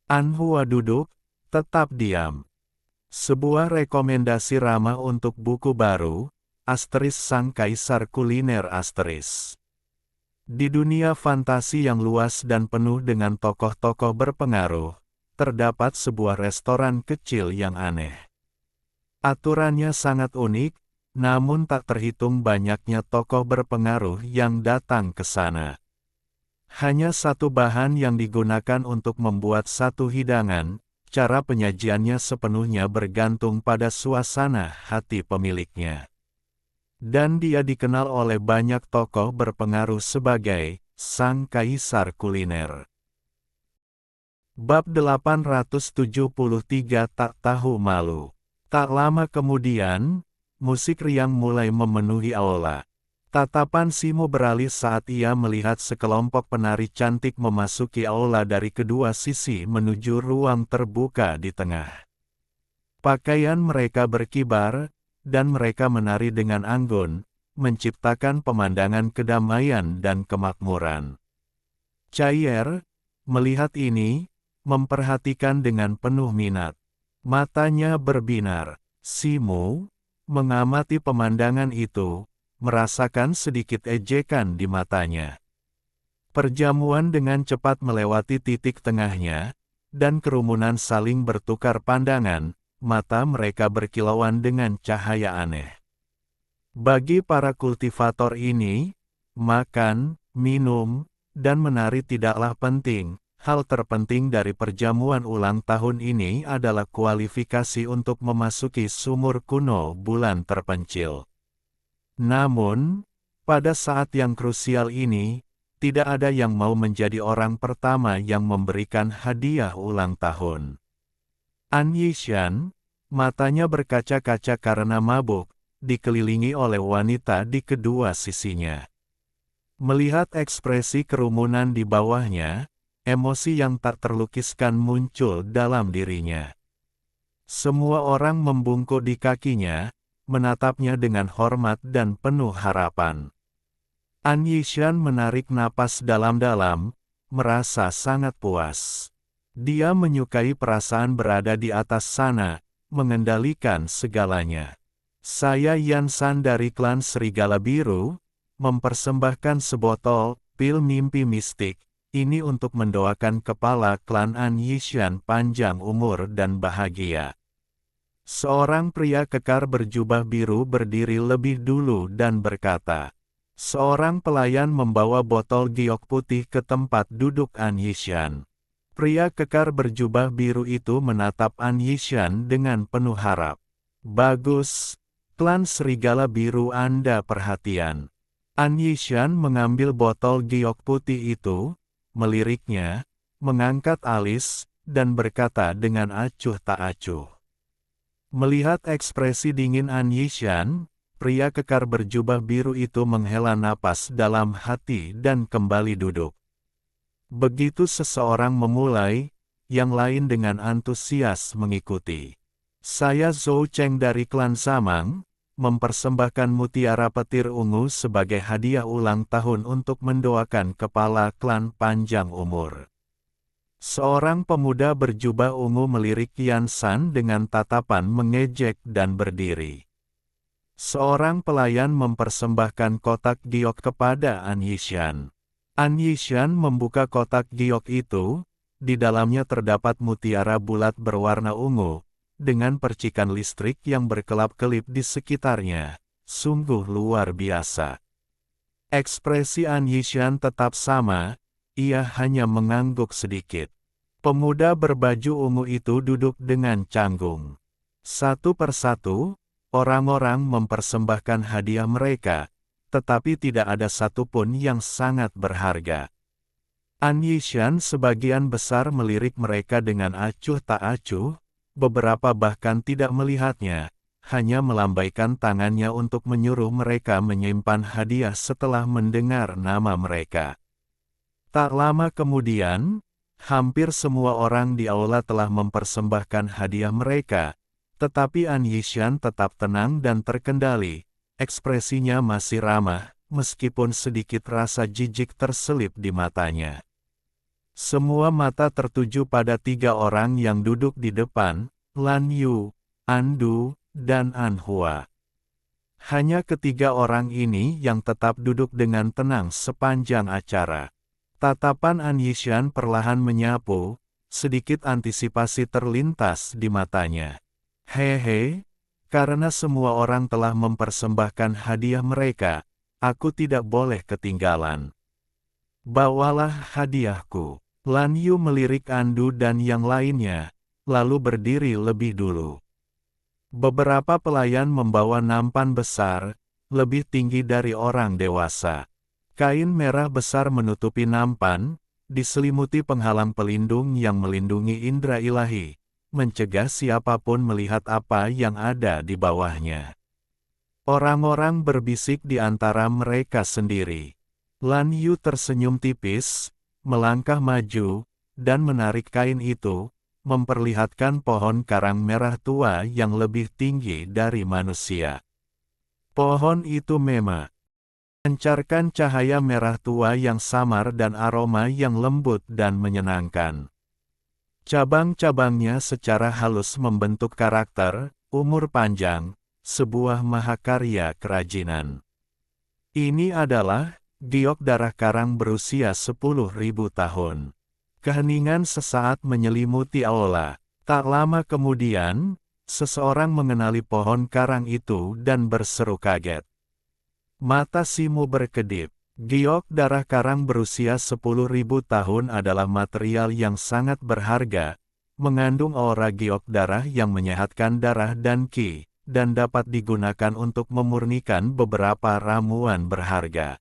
An Hua duduk, tetap diam. "Sebuah rekomendasi ramah untuk buku baru, Sang Kaisar Kuliner Asteris. Di dunia fantasi yang luas dan penuh dengan tokoh-tokoh berpengaruh, terdapat sebuah restoran kecil yang aneh. Aturannya sangat unik, namun tak terhitung banyaknya tokoh berpengaruh yang datang ke sana. Hanya satu bahan yang digunakan untuk membuat satu hidangan, cara penyajiannya sepenuhnya bergantung pada suasana hati pemiliknya. Dan dia dikenal oleh banyak tokoh berpengaruh sebagai Sang Kaisar Kuliner." Bab 873 Tak Tahu Malu. Tak lama kemudian, musik riang mulai memenuhi aula. Tatapan Simu beralih saat ia melihat sekelompok penari cantik memasuki aula dari kedua sisi menuju ruang terbuka di tengah. Pakaian mereka berkibar, dan mereka menari dengan anggun, menciptakan pemandangan kedamaian dan kemakmuran. Chaier, melihat ini, memperhatikan dengan penuh minat. Matanya berbinar. Simu, mengamati pemandangan itu, merasakan sedikit ejekan di matanya. Perjamuan dengan cepat melewati titik tengahnya, dan kerumunan saling bertukar pandangan, mata mereka berkilauan dengan cahaya aneh. Bagi para kultivator ini, makan, minum, dan menari tidaklah penting. Hal terpenting dari perjamuan ulang tahun ini adalah kualifikasi untuk memasuki sumur kuno bulan terpencil. Namun, pada saat yang krusial ini, tidak ada yang mau menjadi orang pertama yang memberikan hadiah ulang tahun. An Yishan, matanya berkaca-kaca karena mabuk, dikelilingi oleh wanita di kedua sisinya. Melihat ekspresi kerumunan di bawahnya, emosi yang tak terlukiskan muncul dalam dirinya. Semua orang membungkuk di kakinya, menatapnya dengan hormat dan penuh harapan. An Yishan menarik napas dalam-dalam, merasa sangat puas. Dia menyukai perasaan berada di atas sana, mengendalikan segalanya. "Saya Yansan dari klan Serigala Biru, mempersembahkan sebotol pil mimpi mistik. Ini untuk mendoakan kepala klan An Yishan panjang umur dan bahagia." Seorang pria kekar berjubah biru berdiri lebih dulu dan berkata. Seorang pelayan membawa botol giok putih ke tempat duduk An Yishan. Pria kekar berjubah biru itu menatap An Yishan dengan penuh harap. "Bagus, Klan Serigala Biru Anda perhatian. An Yishan mengambil botol giok putih itu, meliriknya, mengangkat alis, dan berkata dengan acuh tak acuh. Melihat ekspresi dingin An Yishan, pria kekar berjubah biru itu menghela napas dalam hati dan kembali duduk. Begitu seseorang memulai, yang lain dengan antusias mengikuti. Saya Zhou Cheng dari klan Samang, mempersembahkan mutiara petir ungu sebagai hadiah ulang tahun untuk mendoakan kepala klan panjang umur. Seorang pemuda berjubah ungu melirik Yan San dengan tatapan mengejek dan berdiri. Seorang pelayan mempersembahkan kotak giok kepada An Yishan. An Yishan membuka kotak giok itu, di dalamnya terdapat mutiara bulat berwarna ungu, dengan percikan listrik yang berkelap-kelip di sekitarnya. Sungguh luar biasa. Ekspresi An Yishan tetap sama, ia hanya mengangguk sedikit. Pemuda berbaju ungu itu duduk dengan canggung. Satu persatu, orang-orang mempersembahkan hadiah mereka, tetapi tidak ada satupun yang sangat berharga. An Yishan sebagian besar melirik mereka dengan acuh tak acuh, beberapa bahkan tidak melihatnya, hanya melambaikan tangannya untuk menyuruh mereka menyimpan hadiah setelah mendengar nama mereka. Tak lama kemudian, hampir semua orang di aula telah mempersembahkan hadiah mereka, tetapi An Yishan tetap tenang dan terkendali, ekspresinya masih ramah, meskipun sedikit rasa jijik terselip di matanya. Semua mata tertuju pada 3 orang yang duduk di depan, Lan Yu, An Du, dan An Hua. Hanya ketiga orang ini yang tetap duduk dengan tenang sepanjang acara. Tatapan An Yishan perlahan menyapu, sedikit antisipasi terlintas di matanya. Hehe, karena semua orang telah mempersembahkan hadiah mereka, aku tidak boleh ketinggalan. Bawalah hadiahku. Lan Yu melirik Andu dan yang lainnya, lalu berdiri lebih dulu. Beberapa pelayan membawa nampan besar, lebih tinggi dari orang dewasa. Kain merah besar menutupi nampan, diselimuti penghalang pelindung yang melindungi indera ilahi, mencegah siapapun melihat apa yang ada di bawahnya. Orang-orang berbisik di antara mereka sendiri. Lan Yu tersenyum tipis, melangkah maju, dan menarik kain itu, memperlihatkan pohon karang merah tua yang lebih tinggi dari manusia. Pohon itu memancarkan cahaya merah tua yang samar dan aroma yang lembut dan menyenangkan. Cabang-cabangnya secara halus membentuk karakter, umur panjang, sebuah mahakarya kerajinan. Ini adalah giok darah karang berusia 10.000 tahun. Keheningan sesaat menyelimuti aula. Tak lama kemudian, seseorang mengenali pohon karang itu dan berseru kaget. Mata Simu berkedip. Giok darah karang berusia 10.000 tahun adalah material yang sangat berharga, mengandung aura giok darah yang menyehatkan darah dan ki, dan dapat digunakan untuk memurnikan beberapa ramuan berharga.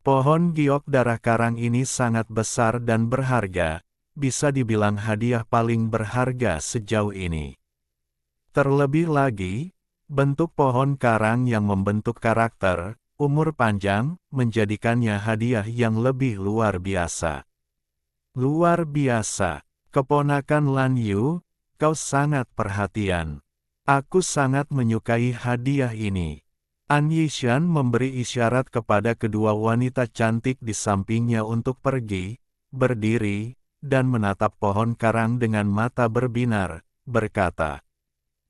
Pohon giok darah karang ini sangat besar dan berharga, bisa dibilang hadiah paling berharga sejauh ini. Terlebih lagi, bentuk pohon karang yang membentuk karakter, umur panjang, menjadikannya hadiah yang lebih luar biasa. Luar biasa, keponakan Lan Yu, kau sangat perhatian. Aku sangat menyukai hadiah ini. An Yishan memberi isyarat kepada kedua wanita cantik di sampingnya untuk pergi, berdiri, dan menatap pohon karang dengan mata berbinar, berkata,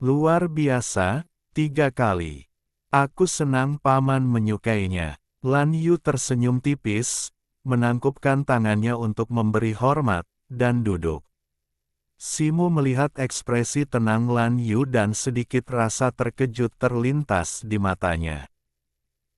"Luar biasa, 3 kali. Aku senang paman menyukainya." Lan Yu tersenyum tipis, menangkupkan tangannya untuk memberi hormat, dan duduk. Simu melihat ekspresi tenang Lan Yu dan sedikit rasa terkejut terlintas di matanya.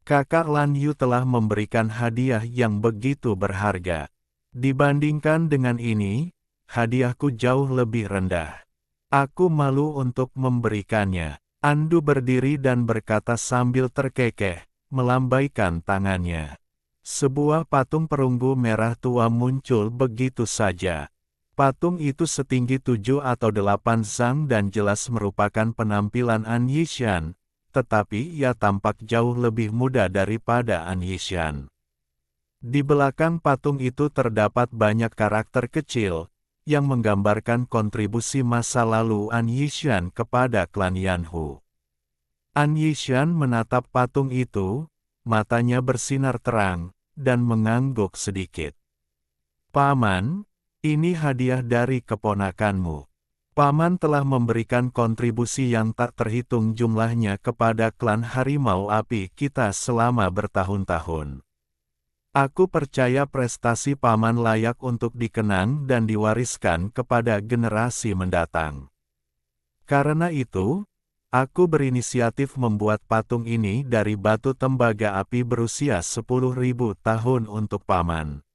Kakak Lan Yu telah memberikan hadiah yang begitu berharga. Dibandingkan dengan ini, hadiahku jauh lebih rendah. Aku malu untuk memberikannya. Andu berdiri dan berkata sambil terkekeh, melambaikan tangannya. Sebuah patung perunggu merah tua muncul begitu saja. Patung itu setinggi 7 atau 8 zang dan jelas merupakan penampilan An Yishan, tetapi ia tampak jauh lebih muda daripada An Yishan. Di belakang patung itu terdapat banyak karakter kecil, yang menggambarkan kontribusi masa lalu An Yishan kepada klan Yanhu. An Yishan menatap patung itu, matanya bersinar terang, dan mengangguk sedikit. Paman, ini hadiah dari keponakanmu. Paman telah memberikan kontribusi yang tak terhitung jumlahnya kepada klan Harimau Api kita selama bertahun-tahun. Aku percaya prestasi Paman layak untuk dikenang dan diwariskan kepada generasi mendatang. Karena itu, aku berinisiatif membuat patung ini dari batu tembaga api berusia 10.000 tahun untuk Paman.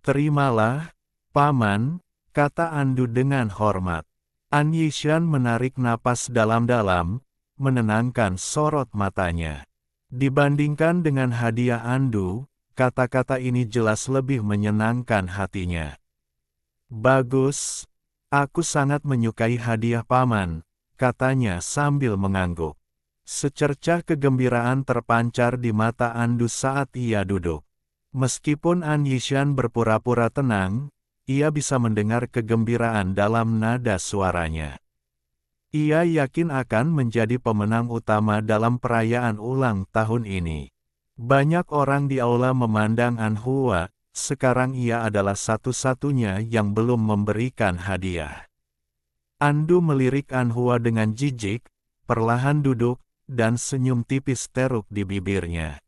Terimalah, Paman, kata Andu dengan hormat. An Yishan menarik napas dalam-dalam, menenangkan sorot matanya. Dibandingkan dengan hadiah Andu, kata-kata ini jelas lebih menyenangkan hatinya. Bagus, aku sangat menyukai hadiah Paman, katanya sambil mengangguk. Secercah kegembiraan terpancar di mata Andu saat ia duduk. Meskipun An Yishan berpura-pura tenang, ia bisa mendengar kegembiraan dalam nada suaranya. Ia yakin akan menjadi pemenang utama dalam perayaan ulang tahun ini. Banyak orang di aula memandang An Hua, sekarang ia adalah satu-satunya yang belum memberikan hadiah. Andu melirik An Hua dengan jijik, perlahan duduk, dan senyum tipis teruk di bibirnya.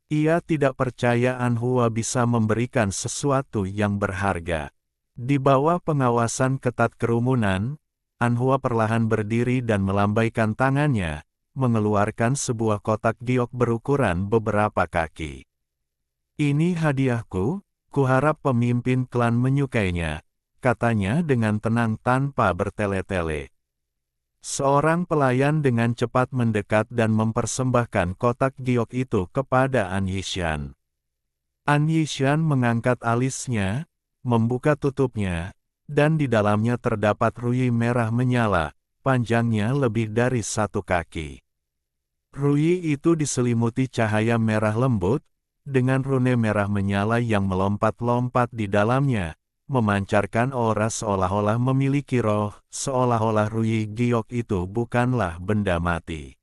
Ia tidak percaya An Hua bisa memberikan sesuatu yang berharga. Di bawah pengawasan ketat kerumunan, An Hua perlahan berdiri dan melambaikan tangannya, mengeluarkan sebuah kotak giok berukuran beberapa kaki. Ini hadiahku, kuharap pemimpin klan menyukainya, katanya dengan tenang tanpa bertele-tele. Seorang pelayan dengan cepat mendekat dan mempersembahkan kotak giok itu kepada An Yishan. An Yishan mengangkat alisnya, membuka tutupnya, dan di dalamnya terdapat ruyi merah menyala, panjangnya lebih dari 1 kaki. Ruyi itu diselimuti cahaya merah lembut, dengan rune merah menyala yang melompat-lompat di dalamnya, memancarkan aura seolah-olah memiliki roh, seolah-olah ruyi giok itu bukanlah benda mati.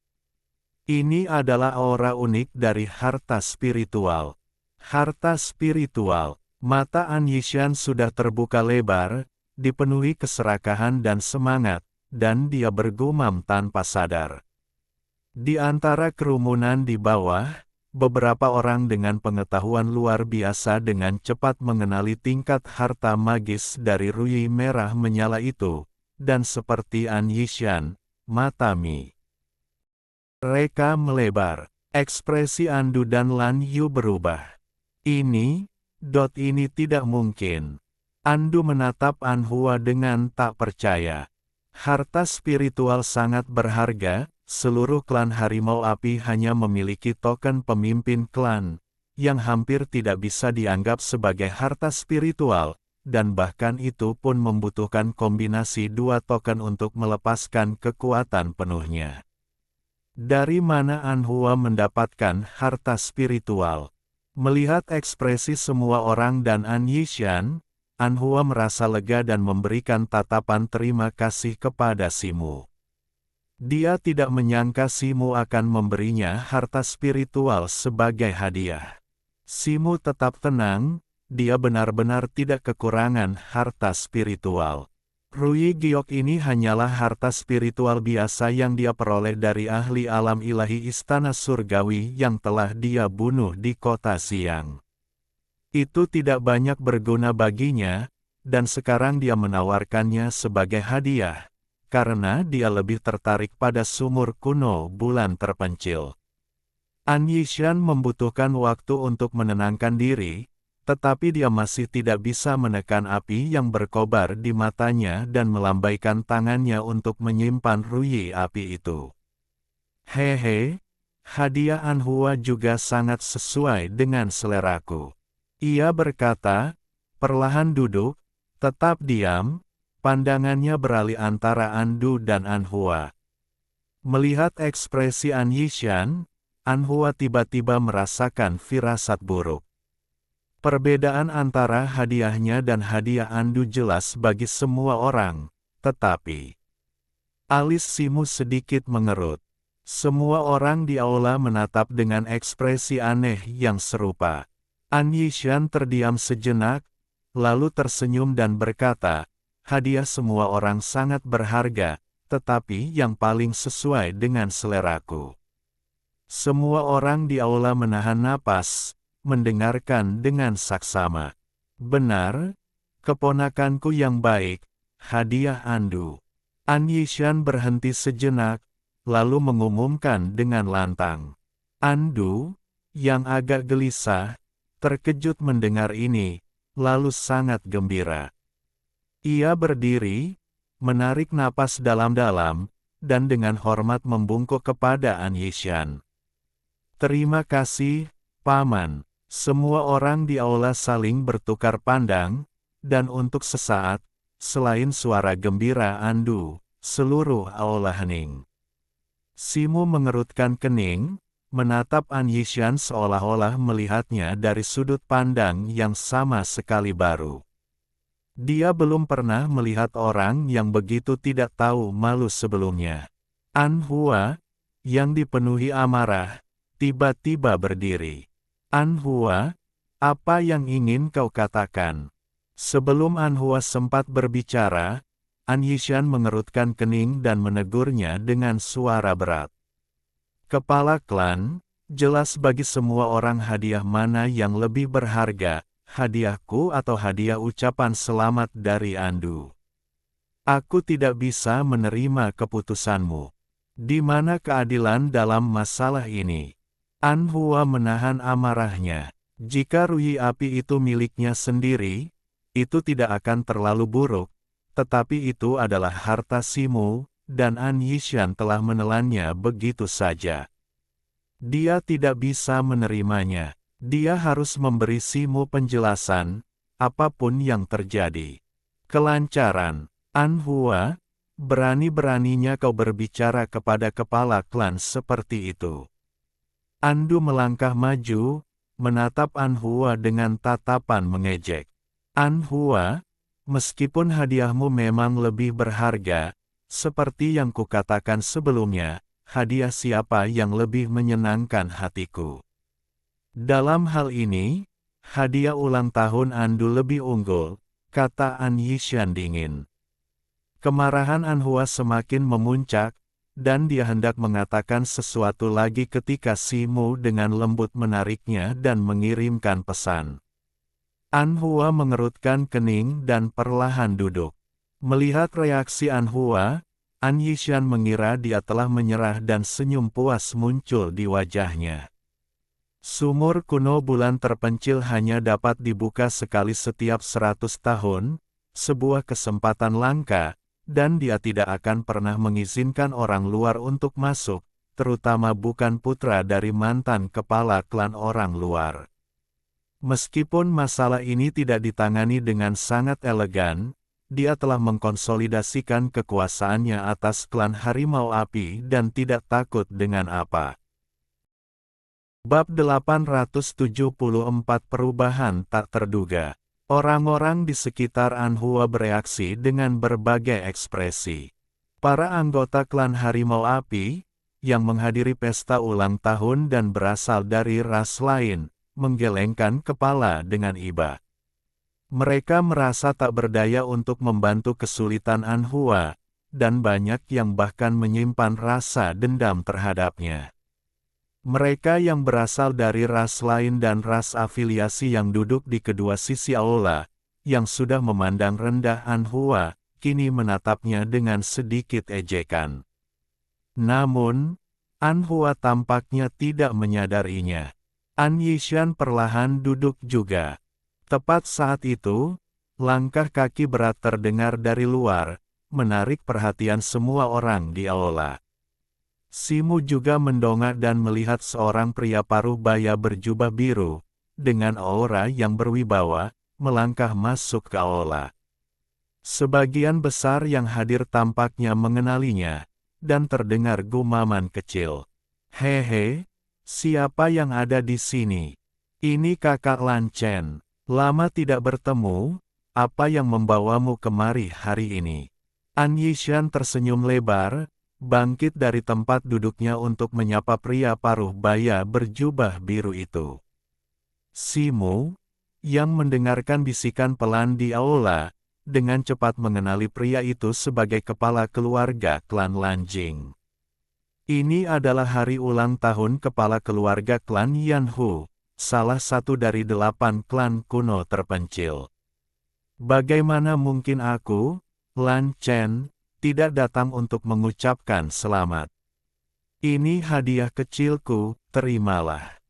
Ini adalah aura unik dari harta spiritual. Harta spiritual, mata An Yishan sudah terbuka lebar, dipenuhi keserakahan dan semangat, dan dia bergumam tanpa sadar. Di antara kerumunan di bawah, beberapa orang dengan pengetahuan luar biasa dengan cepat mengenali tingkat harta magis dari ruyi merah menyala itu, dan seperti An Yishan, mata mereka melebar. Ekspresi Andu dan Lan Yu berubah. Ini tidak mungkin. Andu menatap An Hua dengan tak percaya. Harta spiritual sangat berharga. Seluruh klan Harimau Api hanya memiliki token pemimpin klan, yang hampir tidak bisa dianggap sebagai harta spiritual, dan bahkan itu pun membutuhkan kombinasi 2 token untuk melepaskan kekuatan penuhnya. Dari mana An Hua mendapatkan harta spiritual? Melihat ekspresi semua orang dan An Yishan, An Hua merasa lega dan memberikan tatapan terima kasih kepada Simu. Dia tidak menyangka Simu akan memberinya harta spiritual sebagai hadiah. Simu tetap tenang, dia benar-benar tidak kekurangan harta spiritual. Ruyi giok ini hanyalah harta spiritual biasa yang dia peroleh dari ahli alam ilahi istana surgawi yang telah dia bunuh di kota Siang. Itu tidak banyak berguna baginya, dan sekarang dia menawarkannya sebagai hadiah. Karena dia lebih tertarik pada sumur kuno bulan terpencil. An Yishan membutuhkan waktu untuk menenangkan diri, tetapi dia masih tidak bisa menekan api yang berkobar di matanya dan melambaikan tangannya untuk menyimpan ruyi api itu. Hehe, hadiah Anhua juga sangat sesuai dengan seleraku. Ia berkata, perlahan duduk, tetap diam, pandangannya beralih antara Andu dan Anhua. Melihat ekspresi An Yishan, Anhua tiba-tiba merasakan firasat buruk. Perbedaan antara hadiahnya dan hadiah Andu jelas bagi semua orang, tetapi alis Simu sedikit mengerut. Semua orang di aula menatap dengan ekspresi aneh yang serupa. An Yishan terdiam sejenak, lalu tersenyum dan berkata, hadiah semua orang sangat berharga, tetapi yang paling sesuai dengan seleraku. Semua orang di aula menahan napas, mendengarkan dengan saksama. Benar, keponakanku yang baik, hadiah Andu. An Yishan berhenti sejenak, lalu mengumumkan dengan lantang. Andu, yang agak gelisah, terkejut mendengar ini, lalu sangat gembira. Ia berdiri, menarik napas dalam-dalam, dan dengan hormat membungkuk kepada An Yishan. Terima kasih, Paman. Semua orang di aula saling bertukar pandang, dan untuk sesaat, selain suara gembira Andu, seluruh aula hening. Simu mengerutkan kening, menatap An Yishan seolah-olah melihatnya dari sudut pandang yang sama sekali baru. Dia belum pernah melihat orang yang begitu tidak tahu malu sebelumnya. Anhua, yang dipenuhi amarah, tiba-tiba berdiri. Anhua, apa yang ingin kau katakan? Sebelum Anhua sempat berbicara, An Yishan mengerutkan kening dan menegurnya dengan suara berat. Kepala klan, jelas bagi semua orang hadiah mana yang lebih berharga, hadiahku atau hadiah ucapan selamat dari Andu. Aku tidak bisa menerima keputusanmu. Di mana keadilan dalam masalah ini? Anhua menahan amarahnya. Jika Ruyi Api itu miliknya sendiri, itu tidak akan terlalu buruk, tetapi itu adalah harta Simu, dan An Yishan telah menelannya begitu saja. Dia tidak bisa menerimanya. Dia harus memberi Simu penjelasan, apapun yang terjadi. Kelancaran, Anhua, berani-beraninya kau berbicara kepada kepala klan seperti itu. Andu melangkah maju, menatap Anhua dengan tatapan mengejek. Anhua, meskipun hadiahmu memang lebih berharga, seperti yang kukatakan sebelumnya, hadiah siapa yang lebih menyenangkan hatiku. Dalam hal ini, hadiah ulang tahun Andu lebih unggul, kata An Yishan dingin. Kemarahan Anhua semakin memuncak, dan dia hendak mengatakan sesuatu lagi ketika Simu dengan lembut menariknya dan mengirimkan pesan. Anhua mengerutkan kening dan perlahan duduk. Melihat reaksi Anhua, An Yishan mengira dia telah menyerah dan senyum puas muncul di wajahnya. Sumur kuno bulan terpencil hanya dapat dibuka sekali setiap 100 tahun, sebuah kesempatan langka, dan dia tidak akan pernah mengizinkan orang luar untuk masuk, terutama bukan putra dari mantan kepala klan orang luar. Meskipun masalah ini tidak ditangani dengan sangat elegan, dia telah mengkonsolidasikan kekuasaannya atas klan Harimau Api dan tidak takut dengan apa. Bab 874 Perubahan tak terduga. Orang-orang di sekitar Anhua bereaksi dengan berbagai ekspresi. Para anggota klan Harimau Api, yang menghadiri pesta ulang tahun dan berasal dari ras lain, menggelengkan kepala dengan iba. Mereka merasa tak berdaya untuk membantu kesulitan Anhua, dan banyak yang bahkan menyimpan rasa dendam terhadapnya. Mereka yang berasal dari ras lain dan ras afiliasi yang duduk di kedua sisi aula, yang sudah memandang rendah Anhua, kini menatapnya dengan sedikit ejekan. Namun, Anhua tampaknya tidak menyadarinya. An Yishan perlahan duduk juga. Tepat saat itu, langkah kaki berat terdengar dari luar, menarik perhatian semua orang di aula. Simu juga mendongak dan melihat seorang pria paruh baya berjubah biru, dengan aura yang berwibawa, melangkah masuk ke aula. Sebagian besar yang hadir tampaknya mengenalinya, dan terdengar gumaman kecil. Hehe, siapa yang ada di sini? Ini kakak Lan Chen. Lama tidak bertemu, apa yang membawamu kemari hari ini? An Yishan tersenyum lebar, bangkit dari tempat duduknya untuk menyapa pria paruh baya berjubah biru itu. Simu, yang mendengarkan bisikan pelan di aula, dengan cepat mengenali pria itu sebagai kepala keluarga klan Lanjing. Ini adalah hari ulang tahun kepala keluarga klan Yanhu, salah satu dari 8 klan kuno terpencil. Bagaimana mungkin aku, Lan Chen, tidak datang untuk mengucapkan selamat? Ini hadiah kecilku, terimalah.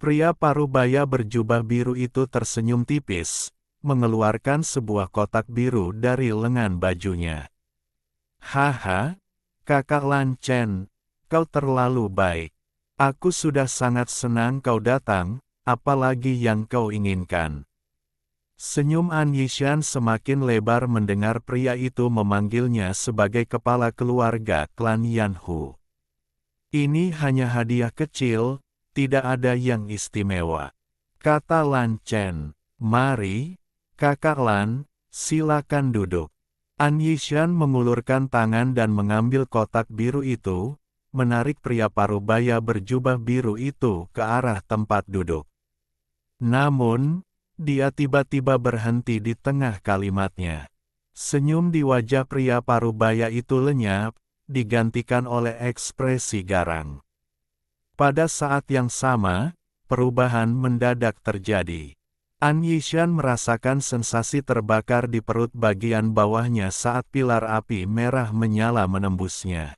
Pria paruh baya berjubah biru itu tersenyum tipis, mengeluarkan sebuah kotak biru dari lengan bajunya. Haha, kakak Lan Chen, kau terlalu baik. Aku sudah sangat senang kau datang, apalagi yang kau inginkan. Senyum An Yishan semakin lebar mendengar pria itu memanggilnya sebagai kepala keluarga klan Yanhu. Ini hanya hadiah kecil, tidak ada yang istimewa. Kata Lan Chen, mari, kakak Lan, silakan duduk. An Yishan mengulurkan tangan dan mengambil kotak biru itu, menarik pria paruh baya berjubah biru itu ke arah tempat duduk. Namun, dia tiba-tiba berhenti di tengah kalimatnya. Senyum di wajah pria paruh baya itu lenyap, digantikan oleh ekspresi garang. Pada saat yang sama, perubahan mendadak terjadi. An Yishan merasakan sensasi terbakar di perut bagian bawahnya saat pilar api merah menyala menembusnya.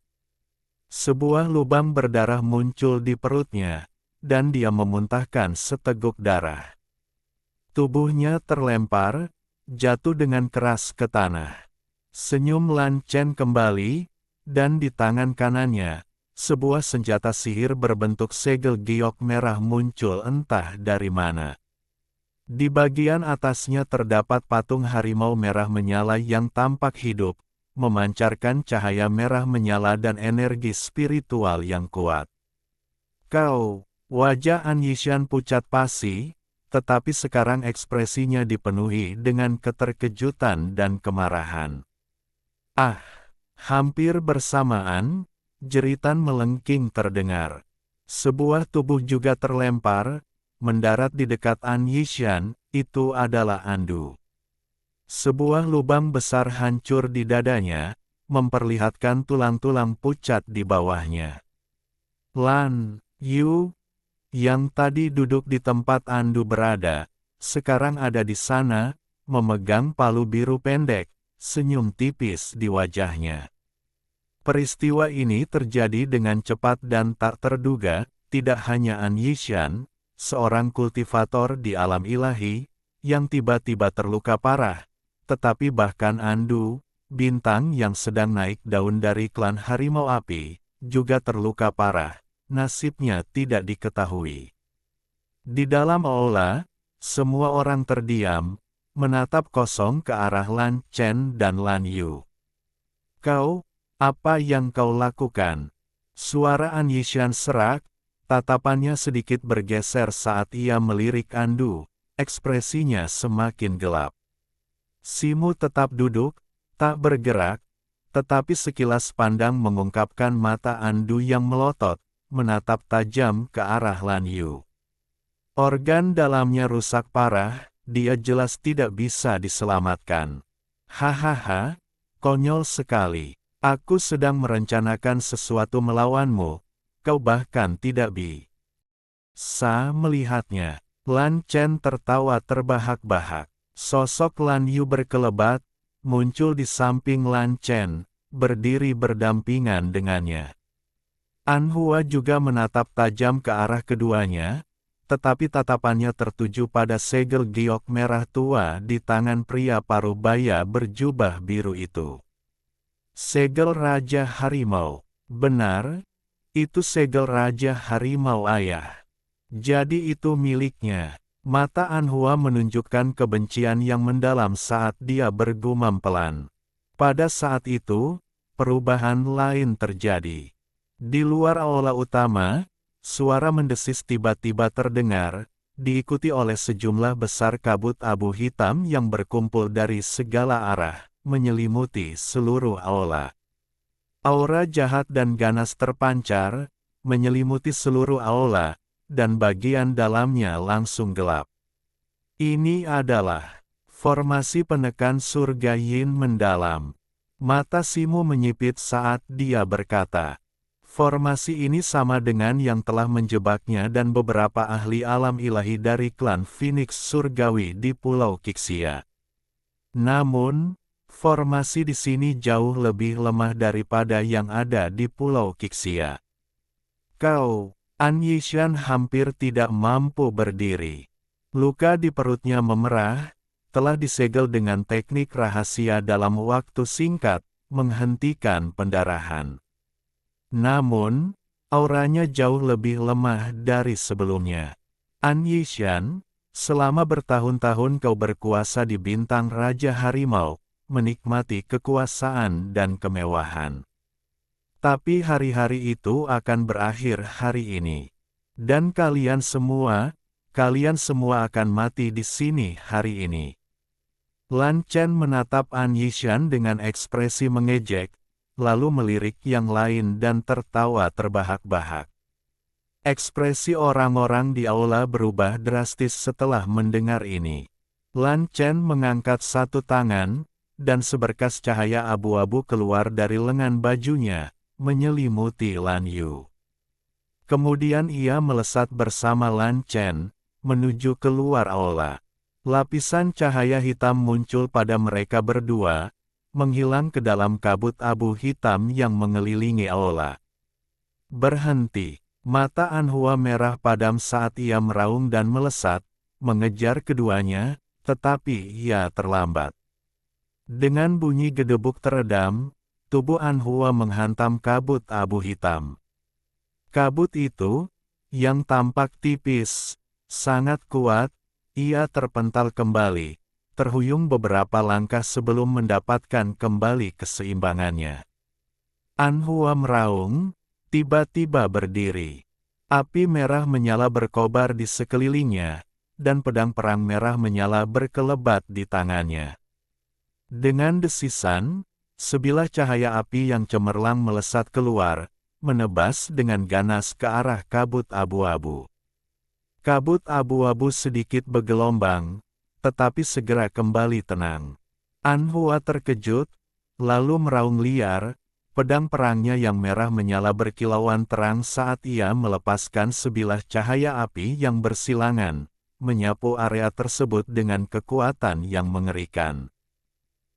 Sebuah lubang berdarah muncul di perutnya, dan dia memuntahkan seteguk darah. Tubuhnya terlempar, jatuh dengan keras ke tanah. Senyum Lan Chen kembali, dan di tangan kanannya, sebuah senjata sihir berbentuk segel giok merah muncul entah dari mana. Di bagian atasnya terdapat patung harimau merah menyala yang tampak hidup, memancarkan cahaya merah menyala dan energi spiritual yang kuat. Kau, wajah An Yishan pucat pasi, tetapi sekarang ekspresinya dipenuhi dengan keterkejutan dan kemarahan. Ah, hampir bersamaan, jeritan melengking terdengar. Sebuah tubuh juga terlempar, mendarat di dekat An Yishan, itu adalah Andu. Sebuah lubang besar hancur di dadanya, memperlihatkan tulang-tulang pucat di bawahnya. Lan Yu, yang tadi duduk di tempat Andu berada, sekarang ada di sana, memegang palu biru pendek, senyum tipis di wajahnya. Peristiwa ini terjadi dengan cepat dan tak terduga, tidak hanya An Yishan, seorang kultivator di alam ilahi, yang tiba-tiba terluka parah, tetapi bahkan Andu, bintang yang sedang naik daun dari klan Harimau Api, juga terluka parah. Nasibnya tidak diketahui. Di dalam aula, semua orang terdiam, menatap kosong ke arah Lan Chen dan Lan Yu. Kau, apa yang kau lakukan? Suara An Yishan serak, tatapannya sedikit bergeser saat ia melirik Andu, ekspresinya semakin gelap. Simu tetap duduk, tak bergerak, tetapi sekilas pandang mengungkapkan mata Andu yang melotot, menatap tajam ke arah Lan Yu. Organ dalamnya rusak parah, dia jelas tidak bisa diselamatkan. Hahaha, konyol sekali. Aku sedang merencanakan sesuatu melawanmu, kau bahkan tidak bisa melihatnya. Lan Chen tertawa terbahak-bahak. Sosok Lan Yu berkelebat, muncul di samping Lan Chen, berdiri berdampingan dengannya. An Hua juga menatap tajam ke arah keduanya, tetapi tatapannya tertuju pada segel giok merah tua di tangan pria paruh baya berjubah biru itu. Segel Raja Harimau. Benar, Itu segel Raja Harimau Ayah. Jadi itu miliknya. Mata Anhua menunjukkan kebencian yang mendalam saat dia bergumam pelan. Pada saat itu, perubahan lain terjadi. Di luar aula utama, suara mendesis tiba-tiba terdengar, diikuti oleh sejumlah besar kabut abu hitam yang berkumpul dari segala arah, menyelimuti seluruh aula. Aura jahat dan ganas terpancar, menyelimuti seluruh aula, dan bagian dalamnya langsung gelap. Ini adalah formasi penekan surga Yin mendalam. Mata Simu menyipit saat dia berkata, formasi ini sama dengan yang telah menjebaknya dan beberapa ahli alam ilahi dari klan Phoenix Surgawi di Pulau Qixia. Namun, formasi di sini jauh lebih lemah daripada yang ada di Pulau Qixia. An Yishan hampir tidak mampu berdiri. Luka di perutnya memerah, telah disegel dengan teknik rahasia dalam waktu singkat, menghentikan pendarahan. Namun, auranya jauh lebih lemah dari sebelumnya. An Yishan, selama bertahun-tahun kau berkuasa di bintang Raja Harimau, menikmati kekuasaan dan kemewahan. Tapi hari-hari itu akan berakhir hari ini. Dan kalian semua akan mati di sini hari ini. Lan Chen menatap An Yishan dengan ekspresi mengejek, lalu melirik yang lain dan tertawa terbahak-bahak. Ekspresi orang-orang di aula berubah drastis setelah mendengar ini. Lan Chen mengangkat satu tangan, dan seberkas cahaya abu-abu keluar dari lengan bajunya, menyelimuti Lan Yu. Kemudian ia melesat bersama Lan Chen, menuju keluar aula. Lapisan cahaya hitam muncul pada mereka berdua, menghilang ke dalam kabut abu hitam yang mengelilingi aula. Berhenti. Mata Anhua merah padam saat ia meraung dan melesat, mengejar keduanya, tetapi ia terlambat. Dengan bunyi gedebuk teredam, tubuh Anhua menghantam kabut abu hitam. Kabut itu, yang tampak tipis, sangat kuat, ia terpental kembali, terhuyung beberapa langkah sebelum mendapatkan kembali keseimbangannya. Anhua meraung, tiba-tiba berdiri. Api merah menyala berkobar di sekelilingnya, dan pedang perang merah menyala berkelebat di tangannya. Dengan desisan, sebilah cahaya api yang cemerlang melesat keluar, menebas dengan ganas ke arah kabut abu-abu. Kabut abu-abu sedikit bergelombang, tetapi segera kembali tenang. Anhua terkejut, lalu meraung liar, pedang perangnya yang merah menyala berkilauan terang saat ia melepaskan sebilah cahaya api yang bersilangan, menyapu area tersebut dengan kekuatan yang mengerikan.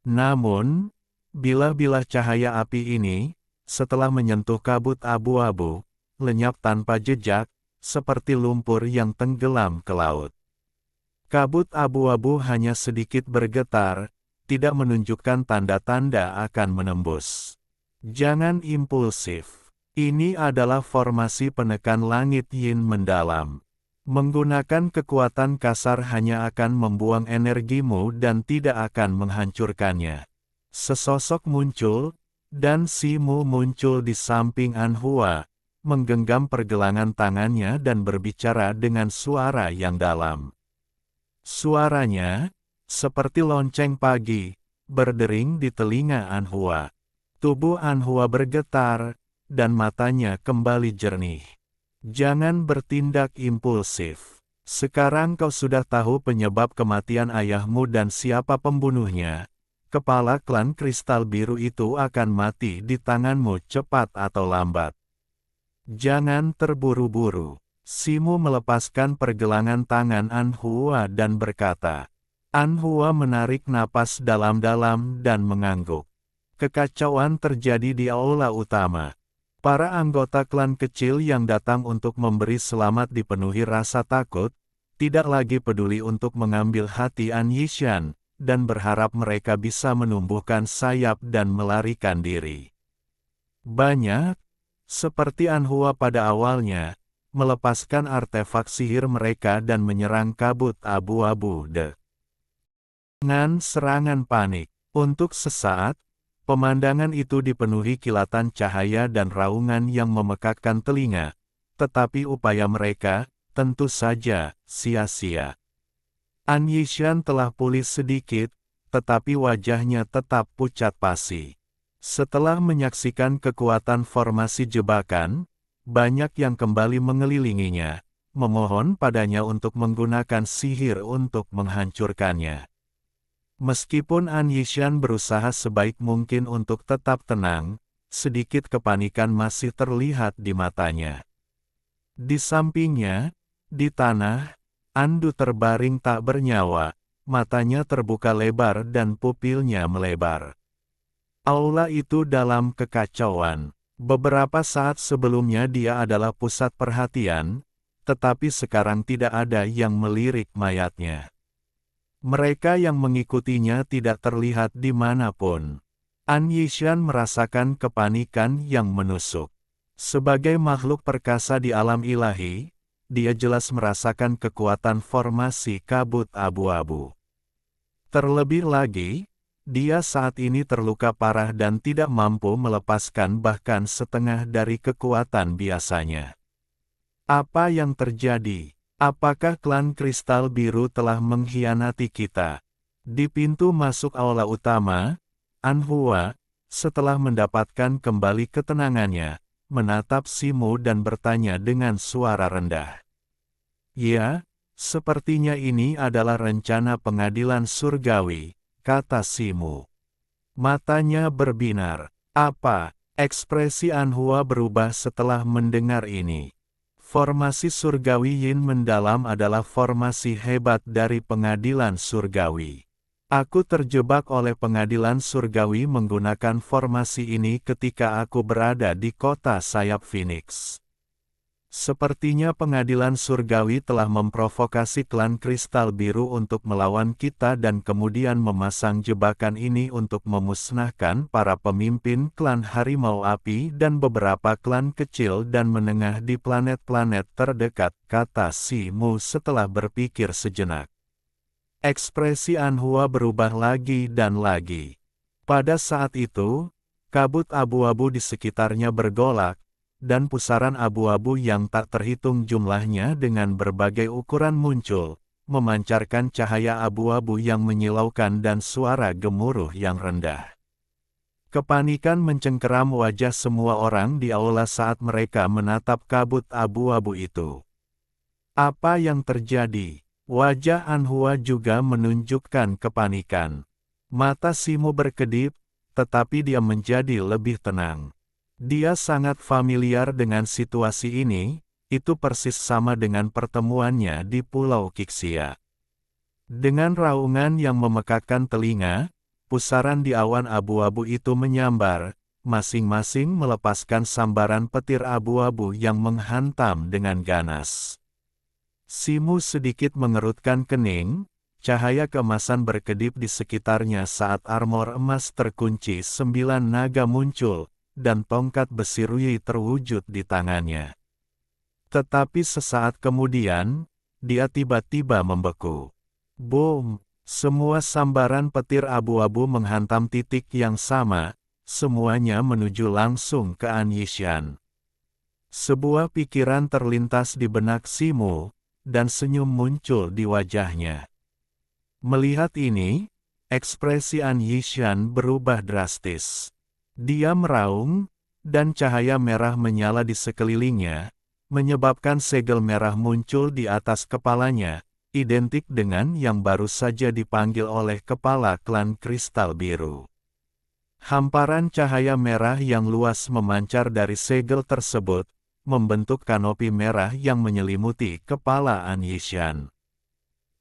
Namun, bilah-bilah cahaya api ini, setelah menyentuh kabut abu-abu, lenyap tanpa jejak, seperti lumpur yang tenggelam ke laut. Kabut abu-abu hanya sedikit bergetar, tidak menunjukkan tanda-tanda akan menembus. Jangan impulsif. Ini adalah formasi penekan langit Yin mendalam. Menggunakan kekuatan kasar hanya akan membuang energimu dan tidak akan menghancurkannya. Sesosok muncul, dan Simu muncul di samping Anhua, menggenggam pergelangan tangannya dan berbicara dengan suara yang dalam. Suaranya, seperti lonceng pagi, berdering di telinga Anhua. Tubuh Anhua bergetar, dan matanya kembali jernih. Jangan bertindak impulsif. Sekarang kau sudah tahu penyebab kematian ayahmu dan siapa pembunuhnya. Kepala klan kristal biru itu akan mati di tanganmu cepat atau lambat. Jangan terburu-buru. Simu melepaskan pergelangan tangan Anhua dan berkata. Anhua menarik napas dalam-dalam dan mengangguk. Kekacauan terjadi di aula utama. Para anggota klan kecil yang datang untuk memberi selamat dipenuhi rasa takut, tidak lagi peduli untuk mengambil hati An Yishan, dan berharap mereka bisa menumbuhkan sayap dan melarikan diri. Banyak, Seperti Anhua pada awalnya, melepaskan artefak sihir mereka dan menyerang kabut abu-abu dengan serangan panik. Untuk sesaat, pemandangan itu dipenuhi kilatan cahaya dan raungan yang memekakkan telinga, tetapi upaya mereka, tentu saja, sia-sia. An Yishan telah pulih sedikit, tetapi wajahnya tetap pucat pasi. Setelah menyaksikan kekuatan formasi jebakan, banyak yang kembali mengelilinginya, memohon padanya untuk menggunakan sihir untuk menghancurkannya. Meskipun An Yishan berusaha sebaik mungkin untuk tetap tenang, sedikit kepanikan masih terlihat di matanya. Di sampingnya, di tanah, Andu terbaring tak bernyawa, matanya terbuka lebar dan pupilnya melebar. Aula itu dalam kekacauan. Beberapa saat sebelumnya dia adalah pusat perhatian, tetapi sekarang tidak ada yang melirik mayatnya. Mereka yang mengikutinya tidak terlihat dimanapun. An Yishan merasakan kepanikan yang menusuk. Sebagai makhluk perkasa di alam ilahi, dia jelas merasakan kekuatan formasi kabut abu-abu. Terlebih lagi, dia saat ini terluka parah dan tidak mampu melepaskan bahkan setengah dari kekuatan biasanya. Apa yang terjadi? Apakah klan Kristal Biru telah mengkhianati kita? Di pintu masuk aula utama, Anhua, setelah mendapatkan kembali ketenangannya, menatap Simu dan bertanya dengan suara rendah. Ya, sepertinya ini adalah rencana pengadilan surgawi, kata Simu. Matanya berbinar. Apa? Ekspresi Anhua berubah setelah mendengar ini. Formasi surgawi Yin mendalam adalah formasi hebat dari pengadilan surgawi. Aku terjebak oleh pengadilan surgawi menggunakan formasi ini ketika aku berada di kota sayap Phoenix. Sepertinya pengadilan surgawi telah memprovokasi klan Kristal Biru untuk melawan kita dan kemudian memasang jebakan ini untuk memusnahkan para pemimpin klan Harimau Api dan beberapa klan kecil dan menengah di planet-planet terdekat, kata Simu setelah berpikir sejenak. Ekspresi Anhua berubah lagi dan lagi. Pada saat itu, kabut abu-abu di sekitarnya bergolak, dan pusaran abu-abu yang tak terhitung jumlahnya dengan berbagai ukuran muncul, memancarkan cahaya abu-abu yang menyilaukan dan suara gemuruh yang rendah. Kepanikan mencengkeram wajah semua orang di aula saat mereka menatap kabut abu-abu itu. Apa yang terjadi? Wajah Anhua juga menunjukkan kepanikan. Mata Simu berkedip, tetapi dia menjadi lebih tenang. Dia sangat familiar dengan situasi ini, itu persis sama dengan pertemuannya di Pulau Kixia. Dengan raungan yang memekakkan telinga, pusaran di awan abu-abu itu menyambar, masing-masing melepaskan sambaran petir abu-abu yang menghantam dengan ganas. Simu sedikit mengerutkan kening, cahaya keemasan berkedip di sekitarnya saat armor emas terkunci 9 naga muncul, dan tongkat besi Rui terwujud di tangannya. Tetapi sesaat kemudian, dia tiba-tiba membeku. Boom! Semua sambaran petir abu-abu menghantam titik yang sama, semuanya menuju langsung ke An Yishan. Sebuah pikiran terlintas di benak Simu, dan senyum muncul di wajahnya. Melihat ini, ekspresi An Yishan berubah drastis. Dia meraung, dan cahaya merah menyala di sekelilingnya, menyebabkan segel merah muncul di atas kepalanya, identik dengan yang baru saja dipanggil oleh kepala klan Kristal Biru. Hamparan cahaya merah yang luas memancar dari segel tersebut, membentuk kanopi merah yang menyelimuti kepala An Yishan.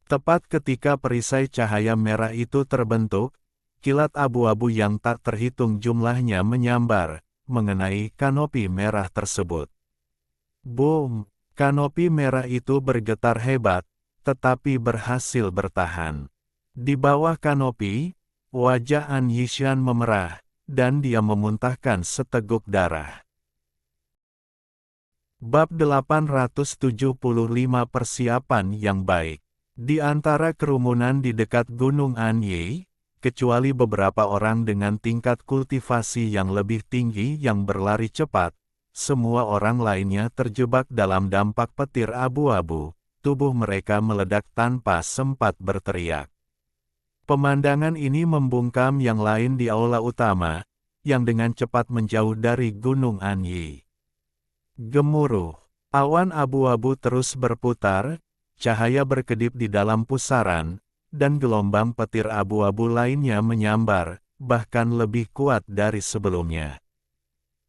Tepat ketika perisai cahaya merah itu terbentuk, kilat abu-abu yang tak terhitung jumlahnya menyambar, mengenai kanopi merah tersebut. Boom! Kanopi merah itu bergetar hebat, tetapi berhasil bertahan. Di bawah kanopi, wajah An Yishan memerah, dan dia memuntahkan seteguk darah. Bab 875 Persiapan yang baik. Di antara kerumunan di dekat Gunung Anyi, kecuali beberapa orang dengan tingkat kultivasi yang lebih tinggi yang berlari cepat, semua orang lainnya terjebak dalam dampak petir abu-abu. Tubuh mereka meledak tanpa sempat berteriak. Pemandangan ini membungkam yang lain di aula utama, yang dengan cepat menjauh dari Gunung Anyi. Gemuruh. Awan abu-abu terus berputar, cahaya berkedip di dalam pusaran, dan gelombang petir abu-abu lainnya menyambar, bahkan lebih kuat dari sebelumnya.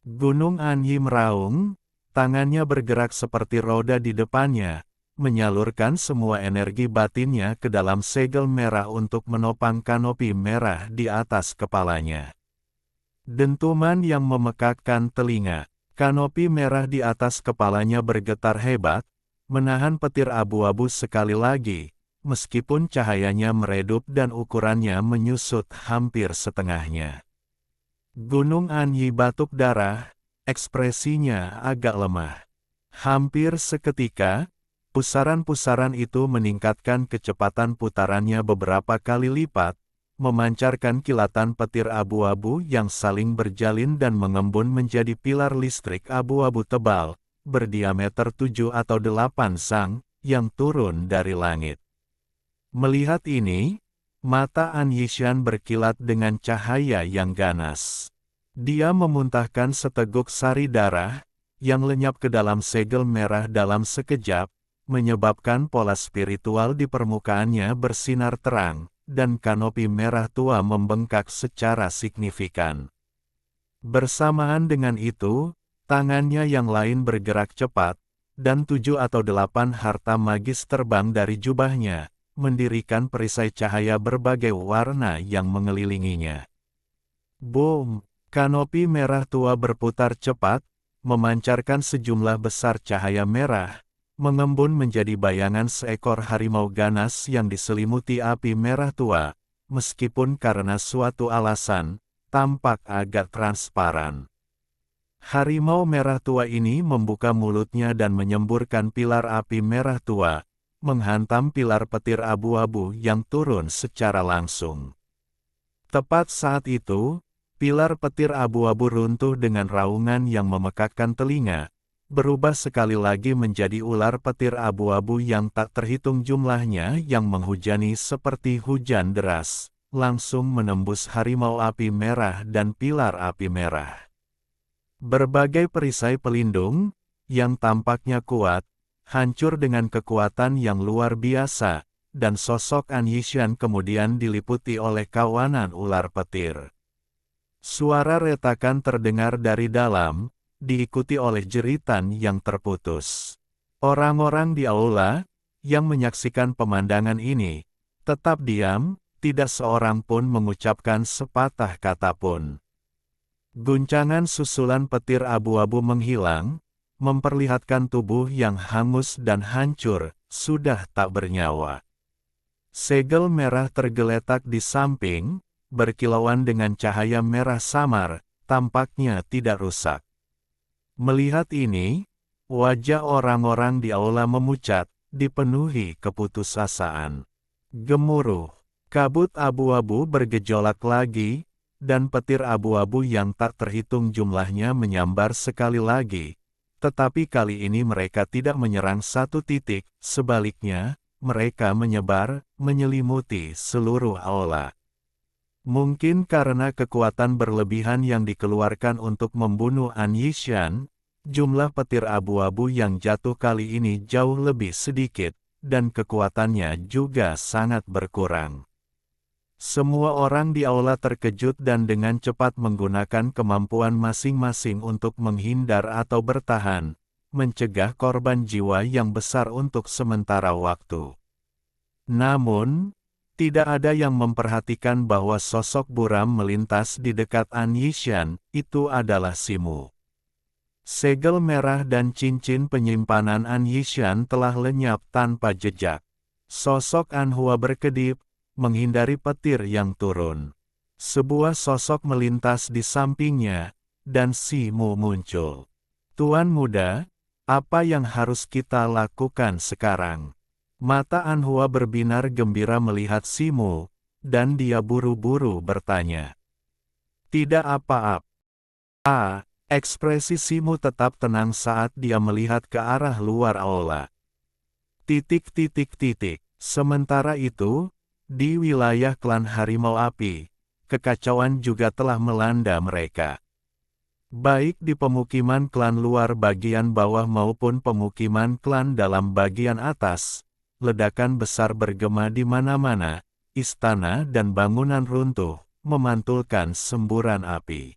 Gunung Anyi meraung, tangannya bergerak seperti roda di depannya, menyalurkan semua energi batinnya ke dalam segel merah untuk menopang kanopi merah di atas kepalanya. Dentuman yang memekakkan telinga. Kanopi merah di atas kepalanya bergetar hebat, menahan petir abu-abu sekali lagi, meskipun cahayanya meredup dan ukurannya menyusut hampir setengahnya. Gunung Anyi batuk darah, ekspresinya agak lemah. Hampir seketika, pusaran-pusaran itu meningkatkan kecepatan putarannya beberapa kali lipat, memancarkan kilatan petir abu-abu yang saling berjalin dan mengembun menjadi pilar listrik abu-abu tebal, berdiameter 7 atau 8 sang, yang turun dari langit. Melihat ini, mata An Yishan berkilat dengan cahaya yang ganas. Dia memuntahkan seteguk sari darah, yang lenyap ke dalam segel merah dalam sekejap, menyebabkan pola spiritual di permukaannya bersinar terang, dan kanopi merah tua membengkak secara signifikan. Bersamaan dengan itu, tangannya yang lain bergerak cepat, dan 7 atau 8 harta magis terbang dari jubahnya, mendirikan perisai cahaya berbagai warna yang mengelilinginya. Boom! Kanopi merah tua berputar cepat, memancarkan sejumlah besar cahaya merah, mengembun menjadi bayangan seekor harimau ganas yang diselimuti api merah tua, meskipun karena suatu alasan, tampak agak transparan. Harimau merah tua ini membuka mulutnya dan menyemburkan pilar api merah tua, menghantam pilar petir abu-abu yang turun secara langsung. Tepat saat itu, pilar petir abu-abu runtuh dengan raungan yang memekakkan telinga, berubah sekali lagi menjadi ular petir abu-abu yang tak terhitung jumlahnya yang menghujani seperti hujan deras, langsung menembus harimau api merah dan pilar api merah. Berbagai perisai pelindung, yang tampaknya kuat, hancur dengan kekuatan yang luar biasa, dan sosok An Yishan kemudian diliputi oleh kawanan ular petir. Suara retakan terdengar dari dalam, diikuti oleh jeritan yang terputus. Orang-orang di aula, yang menyaksikan pemandangan ini, tetap diam, tidak seorang pun mengucapkan sepatah kata pun. Guncangan susulan petir abu-abu menghilang, memperlihatkan tubuh yang hangus dan hancur, sudah tak bernyawa. Segel merah tergeletak di samping, berkilauan dengan cahaya merah samar, tampaknya tidak rusak. Melihat ini, wajah orang-orang di aula memucat, dipenuhi keputusasaan. Gemuruh, kabut abu-abu bergejolak lagi, dan petir abu-abu yang tak terhitung jumlahnya menyambar sekali lagi. Tetapi kali ini mereka tidak menyerang satu titik, sebaliknya, mereka menyebar, menyelimuti seluruh aula. Mungkin karena kekuatan berlebihan yang dikeluarkan untuk membunuh An Yishan, jumlah petir abu-abu yang jatuh kali ini jauh lebih sedikit, dan kekuatannya juga sangat berkurang. Semua orang di aula terkejut dan dengan cepat menggunakan kemampuan masing-masing untuk menghindar atau bertahan, mencegah korban jiwa yang besar untuk sementara waktu. Namun, tidak ada yang memperhatikan bahwa sosok buram melintas di dekat An Yishan, itu adalah Simu. Segel merah dan cincin penyimpanan An Yishan telah lenyap tanpa jejak. Sosok An Hua berkedip, menghindari petir yang turun. Sebuah sosok melintas di sampingnya, dan Simu muncul. "Tuan muda, Apa yang harus kita lakukan sekarang? Mata Anhua berbinar gembira melihat Simu, dan dia buru-buru bertanya. Tidak apa-apa. Ekspresi Simu tetap tenang saat dia melihat ke arah luar aula. Sementara itu, di wilayah klan Harimau Api, kekacauan juga telah melanda mereka. Baik di pemukiman klan luar bagian bawah maupun pemukiman klan dalam bagian atas, ledakan besar bergema di mana-mana, istana dan bangunan runtuh, memantulkan semburan api.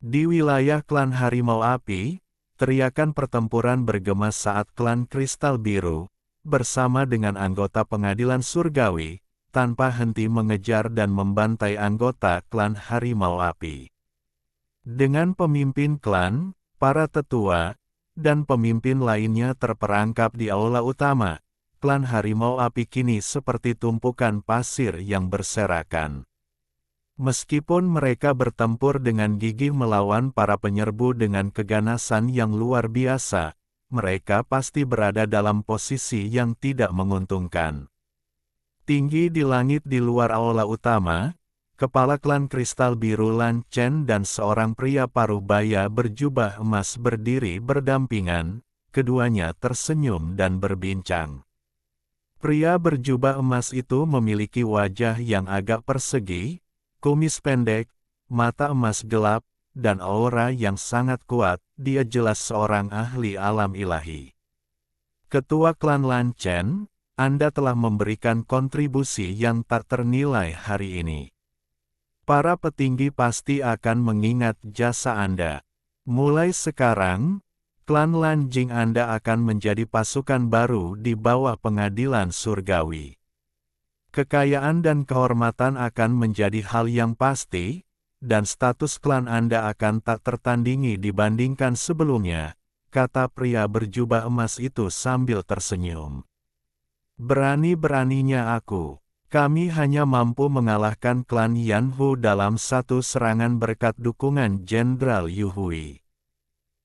Di wilayah klan Harimau Api, teriakan pertempuran bergema saat klan Kristal Biru, bersama dengan anggota pengadilan surgawi, tanpa henti mengejar dan membantai anggota klan Harimau Api. Dengan pemimpin klan, para tetua, dan pemimpin lainnya terperangkap di aula utama, klan Harimau Api kini seperti tumpukan pasir yang berserakan. Meskipun mereka bertempur dengan gigih melawan para penyerbu dengan keganasan yang luar biasa, mereka pasti berada dalam posisi yang tidak menguntungkan. Tinggi di langit di luar aula utama, kepala klan Kristal Biru Lan Chen dan seorang pria paruh baya berjubah emas berdiri berdampingan, keduanya tersenyum dan berbincang. Pria berjubah emas itu memiliki wajah yang agak persegi, kumis pendek, mata emas gelap, dan aura yang sangat kuat. Dia jelas seorang ahli alam ilahi. Ketua klan Lan Chen, Anda telah memberikan kontribusi yang tak ternilai hari ini. Para petinggi pasti akan mengingat jasa Anda. Mulai sekarang, klan Lan Jing Anda akan menjadi pasukan baru di bawah pengadilan surgawi. Kekayaan dan kehormatan akan menjadi hal yang pasti, dan status klan Anda akan tak tertandingi dibandingkan sebelumnya, kata pria berjubah emas itu sambil tersenyum. Berani-beraninya aku. Kami hanya mampu mengalahkan klan Yanhu dalam satu serangan berkat dukungan Jenderal Yu Hui.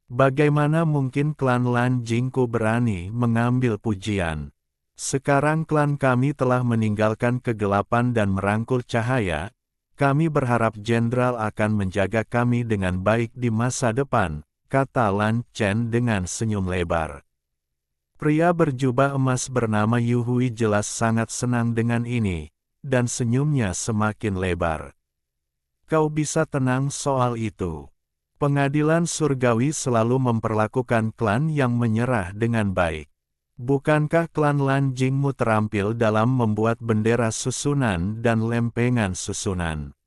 Bagaimana mungkin klan Lan Jingku berani mengambil pujian? Sekarang klan kami telah meninggalkan kegelapan dan merangkul cahaya. Kami berharap Jenderal akan menjaga kami dengan baik di masa depan, kata Lan Chen dengan senyum lebar. Pria berjubah emas bernama Yu Hui jelas sangat senang dengan ini, dan senyumnya semakin lebar. Kau bisa tenang soal itu. Pengadilan surgawi selalu memperlakukan klan yang menyerah dengan baik. Bukankah klan Lan Jingmu terampil dalam membuat bendera susunan dan lempengan susunan?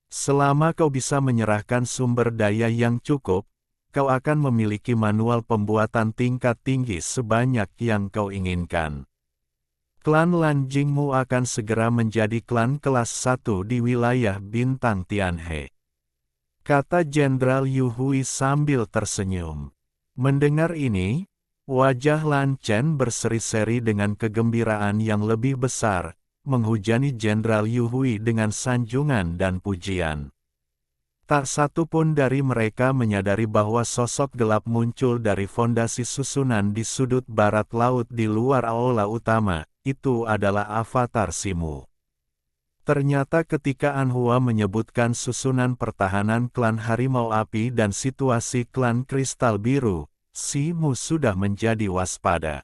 Selama kau bisa menyerahkan sumber daya yang cukup, kau akan memiliki manual pembuatan tingkat tinggi sebanyak yang kau inginkan. Klan Lan Jingmu akan segera menjadi klan kelas 1 di wilayah bintang Tianhe. Kata Jenderal Yu Hui sambil tersenyum. Mendengar ini, wajah Lan Chen berseri-seri dengan kegembiraan yang lebih besar, menghujani Jenderal Yu Hui dengan sanjungan dan pujian. Tak satu pun dari mereka menyadari bahwa sosok gelap muncul dari fondasi susunan di sudut barat laut di luar aula utama. Itu adalah avatar Simu. Ternyata ketika Anhua menyebutkan susunan pertahanan klan Harimau Api dan situasi klan Kristal Biru, Simu sudah menjadi waspada.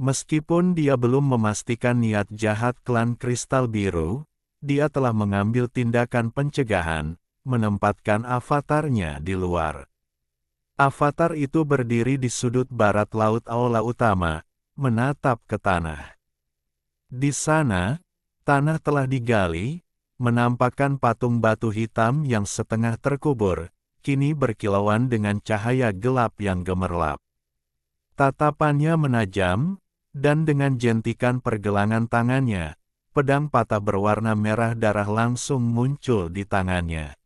Meskipun dia belum memastikan niat jahat klan Kristal Biru, dia telah mengambil tindakan pencegahan, menempatkan avatarnya di luar. Avatar itu berdiri di sudut barat laut aula utama, menatap ke tanah. Di sana, tanah telah digali, menampakkan patung batu hitam yang setengah terkubur, kini berkilauan dengan cahaya gelap yang gemerlap. Tatapannya menajam, dan dengan jentikan pergelangan tangannya, pedang patah berwarna merah darah langsung muncul di tangannya.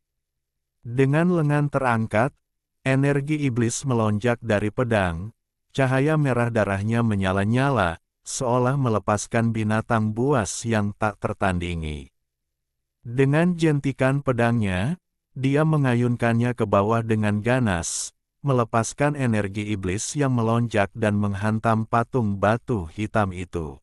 Dengan lengan terangkat, energi iblis melonjak dari pedang, cahaya merah darahnya menyala-nyala, seolah melepaskan binatang buas yang tak tertandingi. Dengan jentikan pedangnya, dia mengayunkannya ke bawah dengan ganas, melepaskan energi iblis yang melonjak dan menghantam patung batu hitam itu.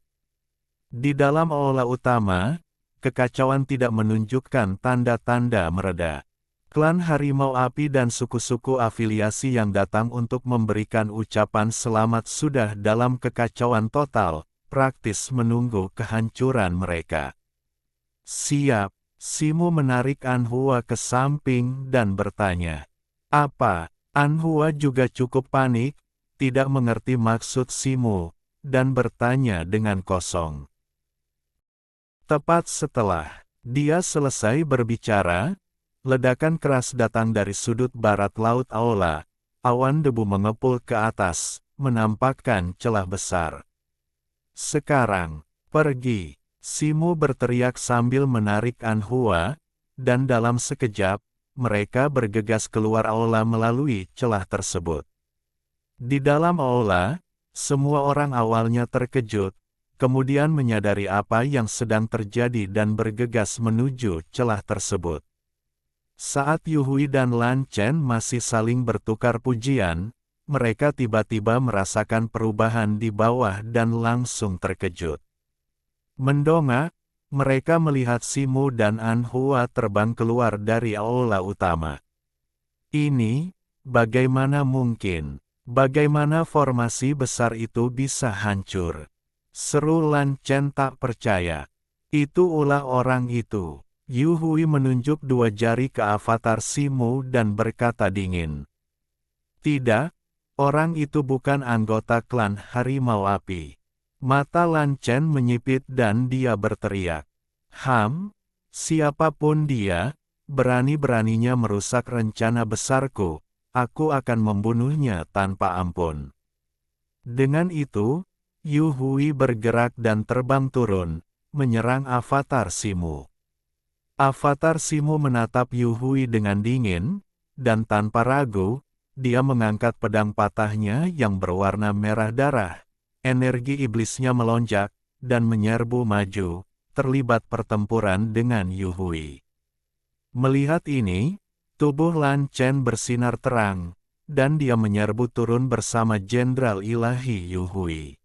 Di dalam aula utama, kekacauan tidak menunjukkan tanda-tanda mereda. Klan Harimau Api dan suku-suku afiliasi yang datang untuk memberikan ucapan selamat sudah dalam kekacauan total, praktis menunggu kehancuran mereka. Siap, Simu menarik Anhua ke samping dan bertanya. Apa? Anhua juga cukup panik, tidak mengerti maksud Simu, dan bertanya dengan kosong. Tepat setelah dia selesai berbicara, ledakan keras datang dari sudut barat laut aula. Awan debu mengepul ke atas, menampakkan celah besar. Sekarang, pergi, Simu berteriak sambil menarik Anhua, dan dalam sekejap, mereka bergegas keluar aula melalui celah tersebut. Di dalam aula, semua orang awalnya terkejut, kemudian menyadari apa yang sedang terjadi dan bergegas menuju celah tersebut. Saat Yuhui dan Lan Chen masih saling bertukar pujian, mereka tiba-tiba merasakan perubahan di bawah dan langsung terkejut. Mendongak, mereka melihat Simu dan Anhua terbang keluar dari aula utama. Ini, bagaimana mungkin? Bagaimana formasi besar itu bisa hancur? Seru Lan Chen tak percaya. Itu ulah orang itu. Yuhui menunjuk dua jari ke avatar Simu dan berkata dingin. Tidak, orang itu bukan anggota klan Harimau Api. Mata Lan Chen menyipit dan dia berteriak. Siapapun dia, berani-beraninya merusak rencana besarku, aku akan membunuhnya tanpa ampun. Dengan itu, Yuhui bergerak dan terbang turun, menyerang avatar Simu. Avatar Simu menatap Yuhui dengan dingin, dan tanpa ragu, dia mengangkat pedang patahnya yang berwarna merah darah. Energi iblisnya melonjak, dan menyerbu maju, terlibat pertempuran dengan Yuhui. Melihat ini, tubuh Lan Chen bersinar terang, dan dia menyerbu turun bersama Jenderal Ilahi Yuhui.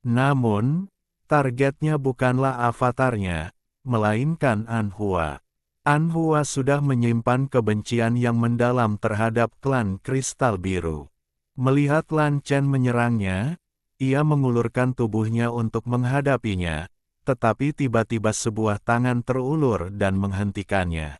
Namun, targetnya bukanlah avatarnya, melainkan Anhua. Anhua sudah menyimpan kebencian yang mendalam terhadap klan Kristal Biru. Melihat Lan Chen menyerangnya, ia mengulurkan tubuhnya untuk menghadapinya, tetapi tiba-tiba sebuah tangan terulur dan menghentikannya.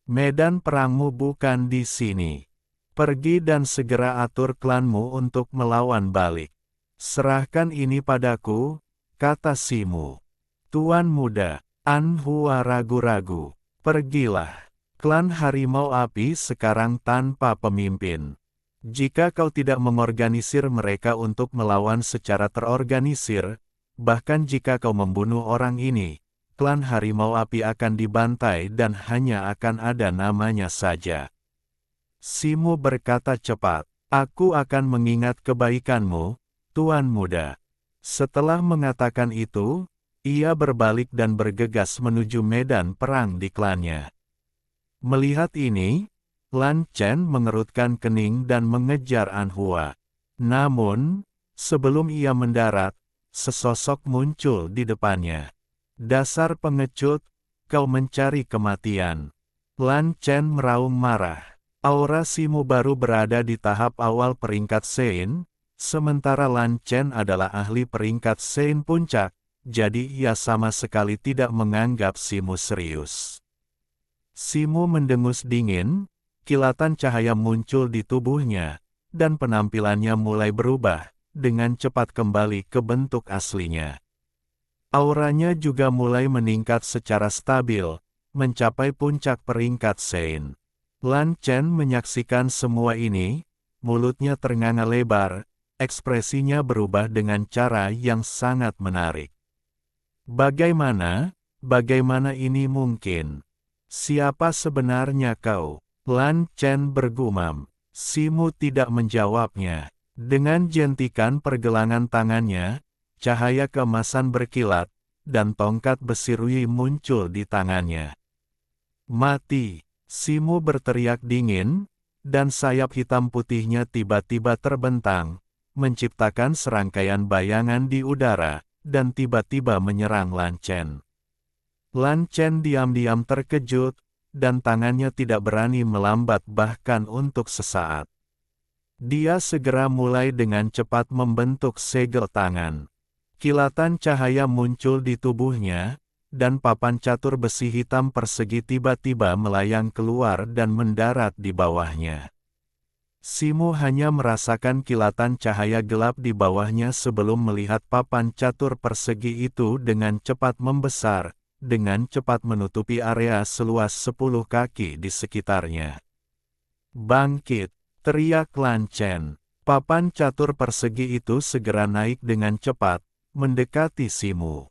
Medan perangmu bukan di sini. Pergi dan segera atur klanmu untuk melawan balik. Serahkan ini padaku, kata Simu. Tuan muda, Anhua ragu-ragu. Pergilah. Klan Harimau Api sekarang tanpa pemimpin. Jika kau tidak mengorganisir mereka untuk melawan secara terorganisir, bahkan jika kau membunuh orang ini, klan Harimau Api akan dibantai dan hanya akan ada namanya saja. Simu berkata cepat, aku akan mengingat kebaikanmu, Tuan muda. Setelah mengatakan itu, ia berbalik dan bergegas menuju medan perang di klannya. Melihat ini, Lan Chen mengerutkan kening dan mengejar Anhua. Namun, sebelum ia mendarat, sesosok muncul di depannya. Dasar pengecut, kau mencari kematian. Lan Chen meraung marah. Aura Simu baru berada di tahap awal peringkat Sein, sementara Lan Chen adalah ahli peringkat Sein puncak, jadi ia sama sekali tidak menganggap Simu serius. Simu mendengus dingin, kilatan cahaya muncul di tubuhnya, dan penampilannya mulai berubah, dengan cepat kembali ke bentuk aslinya. Auranya juga mulai meningkat secara stabil, mencapai puncak peringkat Sein. Lan Chen menyaksikan semua ini, mulutnya ternganga lebar, ekspresinya berubah dengan cara yang sangat menarik. Bagaimana ini mungkin? Siapa sebenarnya kau? Lan Chen bergumam. Simu tidak menjawabnya. Dengan jentikan pergelangan tangannya, cahaya keemasan berkilat, dan tongkat besi Rui muncul di tangannya. Mati! Simu berteriak dingin, dan sayap hitam putihnya tiba-tiba terbentang, menciptakan serangkaian bayangan di udara, dan tiba-tiba menyerang Lan Chen. Lan Chen diam-diam terkejut, dan tangannya tidak berani melambat bahkan untuk sesaat. Dia segera mulai dengan cepat membentuk segel tangan. Kilatan cahaya muncul di tubuhnya, dan papan catur besi hitam persegi tiba-tiba melayang keluar dan mendarat di bawahnya. Simu hanya merasakan kilatan cahaya gelap di bawahnya sebelum melihat papan catur persegi itu dengan cepat membesar, dengan cepat menutupi area seluas 10 kaki di sekitarnya. Bangkit! Teriak Lan Chen. Papan catur persegi itu segera naik dengan cepat, mendekati Simu.